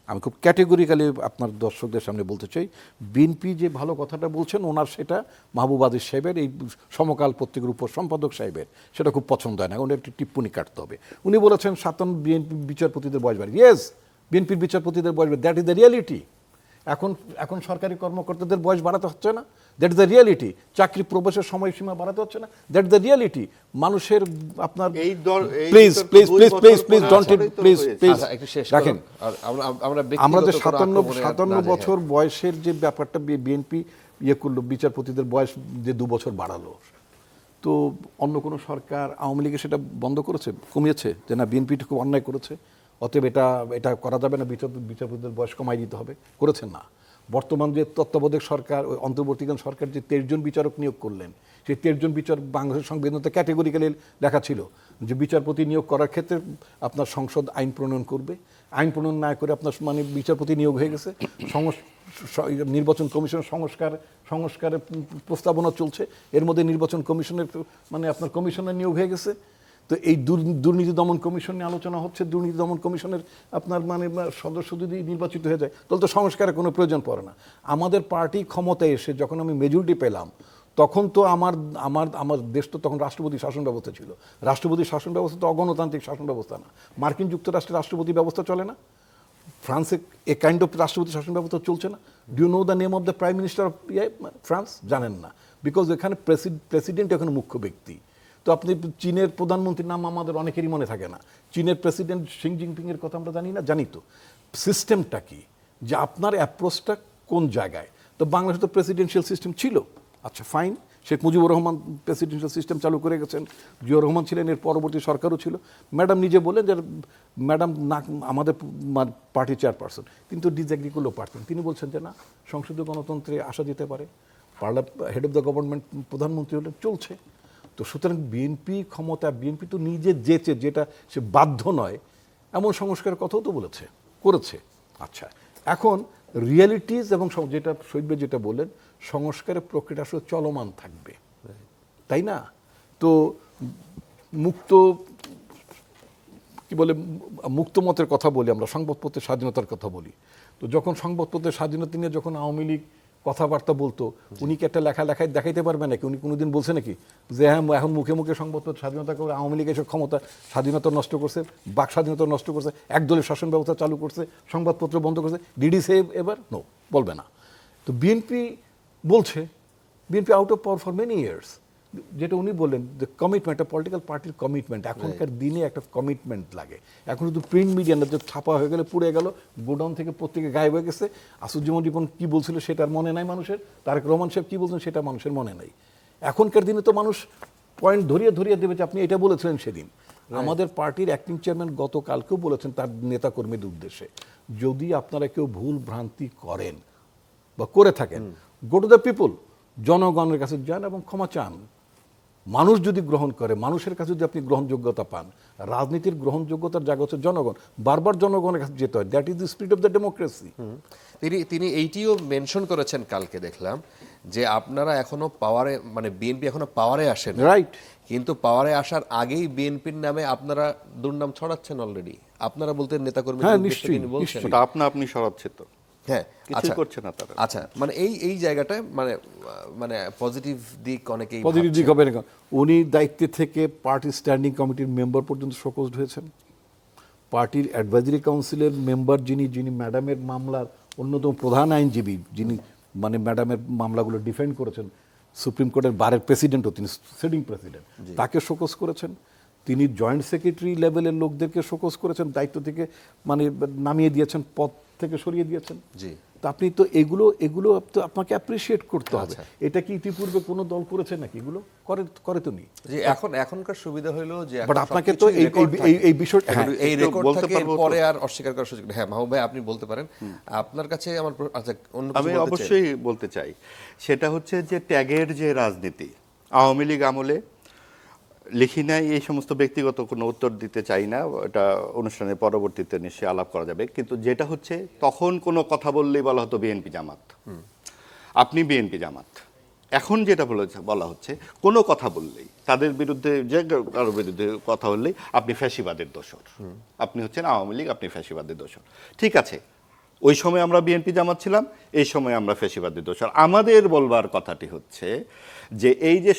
আমি খুব ক্যাটেগরিক্যালি আপনার দর্শকদের সামনে বলতে চাই, বিএনপি যে ভালো কথাটা বলছেন ওনার সেটা মাহবুব আদিস সাহেবের, এই সমকাল পত্রিকার উপর সম্পাদক সাহেবের সেটা খুব পছন্দ হয় না, ওনার একটি টিপ্পনি কাটতে হবে। উনি বলেছেন 57 বিএনপি বিচারপতিদের বয়স বাড়ি, ইয়েস, বিএনপির বিচারপতিদের বয়স বাড়ি, দ্যাট ইজ দ্য রিয়ালিটি। এখন সরকারি কর্মকর্তাদের বয়স বাড়াতে হচ্ছে না, দ্যাট ইজ দ্য রিয়ালিটি। চাকরি প্রবেশের সময়সীমা বাড়াতে হচ্ছে না, দ্যাট ইজ দ্য রিয়ালিটি। মানুষের আপনার please please please please please don't please please রাখেন। আমরা যে 57 বছর বয়সের যে ব্যাপারটা বিএনপি করলো, বিচারপতিদের বয়স যে 2 বছর বাড়ালো, তো অন্য কোনো সরকার আওয়ামী লীগের সেটা বন্ধ করেছে, কমিয়েছে যে না বিএনপি খুব অন্যায় করেছে, অতএব এটা করা যাবে না, বিচারপতিদের বয়স কমাই দিতে হবে, করেছেন না। বর্তমান যে তত্ত্বাবধায়ক সরকার, ওই অন্তর্বর্তীকালীন সরকার যে 23 জন বিচারক নিয়োগ করলেন, সেই 23 জন বিচারক বাংলাদেশের সংবিধানে ক্যাটেগরিক্যালি লেখা ছিল যে বিচারপতি নিয়োগ করার ক্ষেত্রে আপনার সংসদ আইন প্রণয়ন করবে, আইন প্রণয়ন না করে আপনার মানে বিচারপতি নিয়োগ হয়ে গেছে। নির্বাচন কমিশনের সংস্কারের প্রস্তাবনা চলছে, এর মধ্যে নির্বাচন কমিশনের মানে আপনার কমিশনার নিয়োগ হয়ে গেছে। তো এই দুর্নীতি দমন কমিশন নিয়ে আলোচনা হচ্ছে, দুর্নীতি দমন কমিশনের আপনার মানে সদস্য যদি নির্বাচিত হয়ে যায় তাহলে তো সংস্কারের কোনো প্রয়োজন পড়ে না। আমাদের পার্টি ক্ষমতায় এসে যখন আমি মেজরিটি পেলাম, তখন তো আমার দেশ তো তখন রাষ্ট্রপতি শাসন ব্যবস্থা ছিল। রাষ্ট্রপতি শাসন ব্যবস্থা তো অগণতান্ত্রিক শাসন ব্যবস্থা না। মার্কিন যুক্তরাষ্ট্রের রাষ্ট্রপতি ব্যবস্থা চলে না, ফ্রান্সে এ কাইন্ড অফ রাষ্ট্রপতি শাসন ব্যবস্থা চলছে না। Do you know the name of the prime minister of France? জানেন না, বিকজ এখানে প্রেসিডেন্ট এখানে মুখ্য ব্যক্তি। তো আপনি চীনের প্রধানমন্ত্রীর নাম আমাদের অনেকেরই মনে থাকে না, চীনের প্রেসিডেন্ট শি জিনপিং এর কথা আমরা জানি না, জানি তো সিস্টেমটা কি, যে আপনার অ্যাপ্রোচটা কোন জায়গায়। তো বাংলাদেশে তো প্রেসিডেন্সিয়াল সিস্টেম ছিল, আচ্ছা fine, Sheikh Mujibur Rahman presidential system চালু করে গেছেন, জিয়াউর রহমান ছিলেন, এর পরবর্তী সরকারও ছিল। ম্যাডাম নিজে বলেন যে ম্যাডাম না আমাদের পার্টি চেয়ারপারসন, কিন্তু ডিসএগ্রি করলেও পারতেন। তিনি বলছেন যে না, সংসদীয় গণতন্ত্রে আসা যেতে পারে, হেড অফ দ্য গভর্নমেন্ট প্রধানমন্ত্রী হলে চলছে। তো সুতরাং বিএনপি ক্ষমতা, বিএনপি তো নিজে যেটা সে বাধ্য নয় এমন সংস্কারের কথাও তো বলেছে, করেছে। আচ্ছা, এখন রিয়েলিটিস এবং যেটা শহীদ ভাই যেটা বললেন, সংস্কারের প্রক্রিয়া আসলে চলমান থাকবে, তাই না? তো মুক্ত কি বলে মুক্ত মতের কথা বলি আমরা, সংবাদপত্রের স্বাধীনতার কথা বলি। তো যখন সংবাদপত্রের স্বাধীনতা নিয়ে যখন আওয়ামী লীগ কথাবার্তা বলতো, উনি কি একটা লেখায় দেখাইতে পারবে নাকি? উনি কোনোদিন বলছে নাকি যে হ্যাঁ এখন মুখে মুখে সংবাদপত্র স্বাধীনতা করে আওয়ামী লীগ এসব ক্ষমতা স্বাধীনতা নষ্ট করছে, বাক স্বাধীনতা নষ্ট করছে, একদলের শাসন ব্যবস্থা চালু করছে, সংবাদপত্র বন্ধ করছে? ডিডি সে এবার নো, বলবে না। তো বিএনপি বলছে, BNP out of power for many years, যেটা উনি বললেন যে কমিটমেন্ট, একটা পলিটিক্যাল পার্টির কমিটমেন্ট, এখনকার দিনে একটা কমিটমেন্ট লাগে। এখন শুধু প্রিন্ট মিডিয়া না, যে ছাপা হয়ে গেলে পুড়ে গেল, গোডাউন থেকে পত্রিকা গায়েব হয়ে গেছে, আসুজ্জামান রিপন কী বলছিল সেটার মনে নাই মানুষের, তারেক রহমান সাহেব কী বলছেন সেটা মানুষের মনে নাই। এখনকার দিনে তো মানুষ পয়েন্ট ধরিয়ে দেবে যে আপনি এটা বলেছিলেন সেদিন। আমাদের পার্টির অ্যাক্টিং চেয়ারম্যান গতকালকেও বলেছেন তার নেতাকর্মীদের উদ্দেশ্যে, যদি আপনারা কেউ ভুল ভ্রান্তি করেন বা করে থাকেন, গো টু দ্য পিপল, জনগণের কাছে যান এবং ক্ষমা চান। মানুষ যদি গ্রহণ করে, মানুষের কাছে যদি আপনি গ্রহণযোগ্যতা পান, রাজনীতির গ্রহণযোগ্যতার জায়গা হচ্ছে জনগণ, বারবার জনগণের কাছে যেতে হয়, that is the spirit of the democracy. তিনি এইটিও মেনশন করেছেন কালকে দেখলাম, যে আপনারা এখনো পাওয়ারে, মানে বিএনপি এখনো পাওয়ারে আসেন, রাইট, কিন্তু পাওয়ারে আসার আগেই বিএনপির নামে আপনারা দুর্নাম ছড়াচ্ছেন অলরেডি। আপনারা বলতে নেতাকর্মীদের উদ্দেশ্যে তিনি বলছেন, ওটা আপনি সরাচ্ছে তো, হ্যাঁ কিছুই করছে না তারা। আচ্ছা, মানে এই জায়গাটায় মানে পজিটিভ দিক অনেকেই পজিটিভ দিক হবে না। উনি দায়িত্বে থেকে পার্টি স্ট্যান্ডিং কমিটির মেম্বার পর্যন্ত শোকজড হয়েছেন। পার্টির অ্যাডভাইজারি কাউন্সিলের মেম্বার যিনি ম্যাডামের মামলার অন্যতম প্রধান আইনজীবী, যিনি মানে ম্যাডামের মামলাগুলো ডিফেন্ড করেছেন, সুপ্রিম কোর্টের বারের প্রেসিডেন্টও তিনি, সিটিং প্রেসিডেন্ট, তাকে শোকজ করেছেন। তিনি জয়েন্ট সেক্রেটারি লেভেলের লোকদেরকে শোকজ করেছেন, দায়িত্ব থেকে মানে নামিয়ে দিয়েছেন, পদ থেকে সরিয়ে দিয়েছেন। জি, তা আপনি তো এগুলো তো আপনাকে অ্যাপ্রিসিয়েট করতে হবে। এটা কি ইতিপূর্বে কোনো দল করেছে নাকি? এগুলো করে তো নি। যে এখনকার সুবিধা হলো যে বাট আপনাকে তো এই বিষয়টা, এই রেকর্ড থাকে, পরে আর অস্বীকার করার সুযোগ নেই। হ্যাঁ মাহবুব ভাই, আপনি বলতে পারেন। আপনার কাছে আমার আচ্ছা, অন্য আমি অবশ্যই বলতে চাই, সেটা হচ্ছে যে ট্যাগের যে রাজনীতি, আওয়ামী লীগ আমলে লিখি নাই, এই সমস্ত ব্যক্তিগত কোনো উত্তর দিতে চাই না, এটা অনুষ্ঠানের পরবর্তীতে নিশ্চয়ই আলাপ করা যাবে। কিন্তু যেটা হচ্ছে, তখন কোনো কথা বললেই বলা হতো বিএনপি জামাত, আপনি বিএনপি জামাত। এখন যেটা বলা হচ্ছে, কোনো কথা বললেই, তাদের বিরুদ্ধে যে কারোর বিরুদ্ধে কথা বললেই আপনি ফ্যাসিবাদের দোসর, আপনি হচ্ছেন আওয়ামী লীগ, আপনি ফ্যাসিবাদের দোসর। ঠিক আছে, ওই সময় আমরা বিএনপি জামাত ছিলাম, এই সময় আমরা ফ্যাসিবাদের দোসর। আমাদের বলবার কথাটি হচ্ছে যে এই যে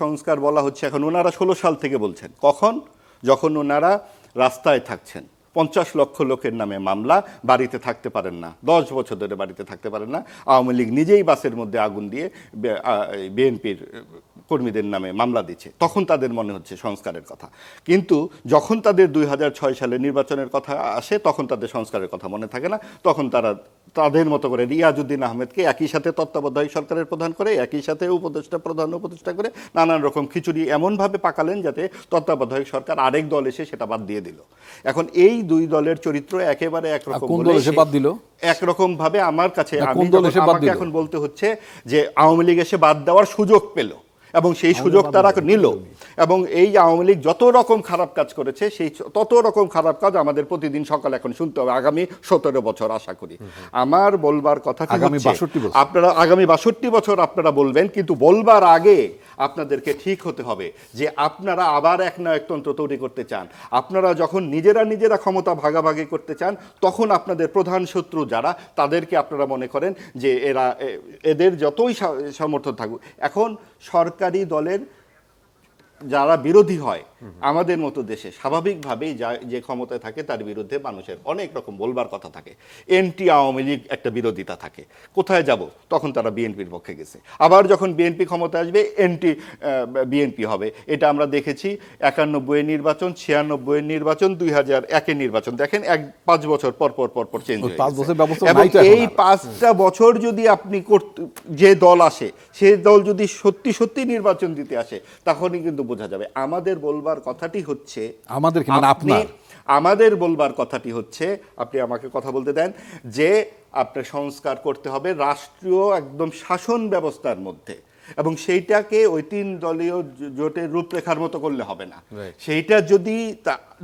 সংস্কার বলা হচ্ছে, এখন ওনারা 16 সাল থেকে বলছেন। কখন? যখন ওনারা রাস্তায় থাকছেন, 50 লক্ষ লোকের নামে মামলা, বাড়িতে থাকতে পারেন না, 10 বছর ধরে বাড়িতে থাকতে পারেন না। আওয়ামী লীগ নিজেই বাসের মধ্যে আগুন দিয়ে বিএনপির কর্মীদের নামে মামলা দিচ্ছে, তখন তাদের মনে হচ্ছে সংস্কারের কথা। কিন্তু যখন তাদের 2006 সালে নির্বাচনের কথা আসে, তখন তাদের সংস্কারের কথা মনে থাকে না। তখন তারা তাদের মতো করে রিয়াজউদ্দিন আহমেদকে একই সাথে তত্ত্বাবধায়ক সরকারের প্রধান করে, একই সাথে প্রধান উপদেষ্টা করে নানান রকম খিচুড়ি এমনভাবে পাকালেন যাতে তত্ত্বাবধায়ক সরকার আরেক দল এসে সেটা বাদ দিয়ে দিল। এখন এই দুই দলের চরিত্র একেবারে একরকম, একরকম ভাবে আমার কাছে, আমাকে এখন বলতে হচ্ছে যে আওয়ামী লীগ এসে বাদ দেওয়ার সুযোগ পেল, এবং সেই সুযোগ তারা নিল, এবং এই আওয়ামী লীগ যত রকম খারাপ কাজ করেছে, সেই তত রকম খারাপ কাজ আমাদের প্রতিদিন সকালে এখন শুনতে হবে, আগামী 17 বছর আশা করি। আমার বলবার কথা, আপনারা আগামী 62 বছর আপনারা বলবেন, কিন্তু বলবার আগে আপনাদেরকে ঠিক হতে হবে যে আপনারা আবার একনায়কতন্ত্র তৈরি করতে চান। আপনারা যখন নিজেরা ক্ষমতা ভাগাভাগি করতে চান, তখন আপনাদের প্রধান শত্রু যারা, তাদেরকে আপনারা মনে করেন যে এদের যতই সমর্থন থাকুক। এখন সরকারি দলের যারা বিরোধী হয় আমাদের মতো দেশে, স্বাভাবিকভাবেই যে ক্ষমতায় থাকে তার বিরুদ্ধে মানুষের অনেক রকম বলবার কথা থাকে। এনটি আওয়ামী লীগ একটা বিরোধিতা থাকে, কোথায় যাব? তখন তারা বিএনপির পক্ষে গেছে। আবার যখন বিএনপি ক্ষমতায় আসবে, এনটি বিএনপি হবে। এটা আমরা দেখেছি 91-এর নির্বাচন, 96-এর নির্বাচন, 2001-এর নির্বাচন। দেখেন 5 বছর পর চেঞ্জ হয়ে গেছে। এবং এই 5টা বছর যদি আপনি যে দল আসে, সেই দল যদি সত্যি নির্বাচন দিতে আসে, তখনই কিন্তু বোঝা যাবে। আমাদের বলবার কথাটি হচ্ছে, আমাদের বলবার কথাটি হচ্ছে, আপনি আমাকে কথা বলতে দেন, যে আপনার সংস্কার করতে হবে রাষ্ট্রীয় একদম শাসন ব্যবস্থার মধ্যে, এবং সেইটাকে ওই 3 দলীয় জোটের রূপরেখার মতো করলে হবে না। সেইটা যদি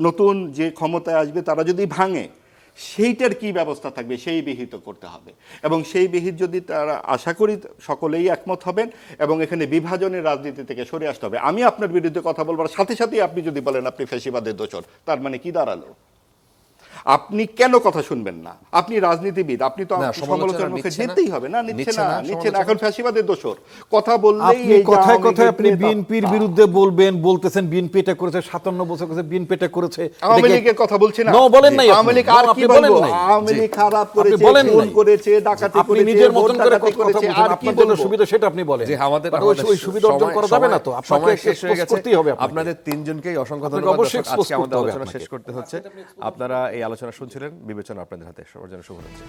নতুন যে ক্ষমতায় আসবে তারা যদি ভাঙে, সেইটার কি ব্যবস্থা থাকবে সেই বিহিত করতে হবে এবং সেই বিহিত যদি তারা আশা করি সকলেই একমত হবেন এবং এখানে বিভাজনের রাজনীতি থেকে সরে আসতে হবে। আমি আপনার বিরুদ্ধে কথা বলবার সাথে সাথেই আপনি যদি বলেন আপনি ফ্যাসিবাদের দোসর, তার মানে কি দাঁড়ালো? আপনি কেন কথা শুনবেন না? আপনি রাজনীতিবিদ, আপনি তো সমালোচনার মুখে যেতেই হবে। না, নিচ্ছে না। এখন ফ্যাসিবাদের দোসর কথা বললেই আপনি কথায় কথায় আপনি বিএনপির বিরুদ্ধে বলতেছেন বিএনপি এটা করেছে, 57 বছর করেছে বিএনপি এটা করেছে। আওয়ামী লীগের কথা বলছি না, বলেন নাই। আওয়ামী লীগ আর কি বলবো? আওয়ামী লীগ খারাপ করেছে, খুন করেছে, ডাকাতি করেছে, আপনি নিজের মতন করে কথা করেছে, বলছেন, আর কি আপনার জন্য বলবো? সুবিধা সেটা আপনি বলেন। যে আমাদের ওই সুবিধা অর্জন করা যাবে না তো, আপনাকে শেষ হয়ে গেছে। করতেই হবে। আপনাদের তিনজনকেই অসংখ্য আপনাকে ধন্যবাদ। অবশ্যই দর্শক, আজকে আমাদের করতে হবে আলোচনা আপনাকে। শেষ করতে হচ্ছে। আপনারা এই আলোচনা শুনছিলেন, বিবেচনা আপনাদের হাতে। সবার জন্য শুভরাত্রি।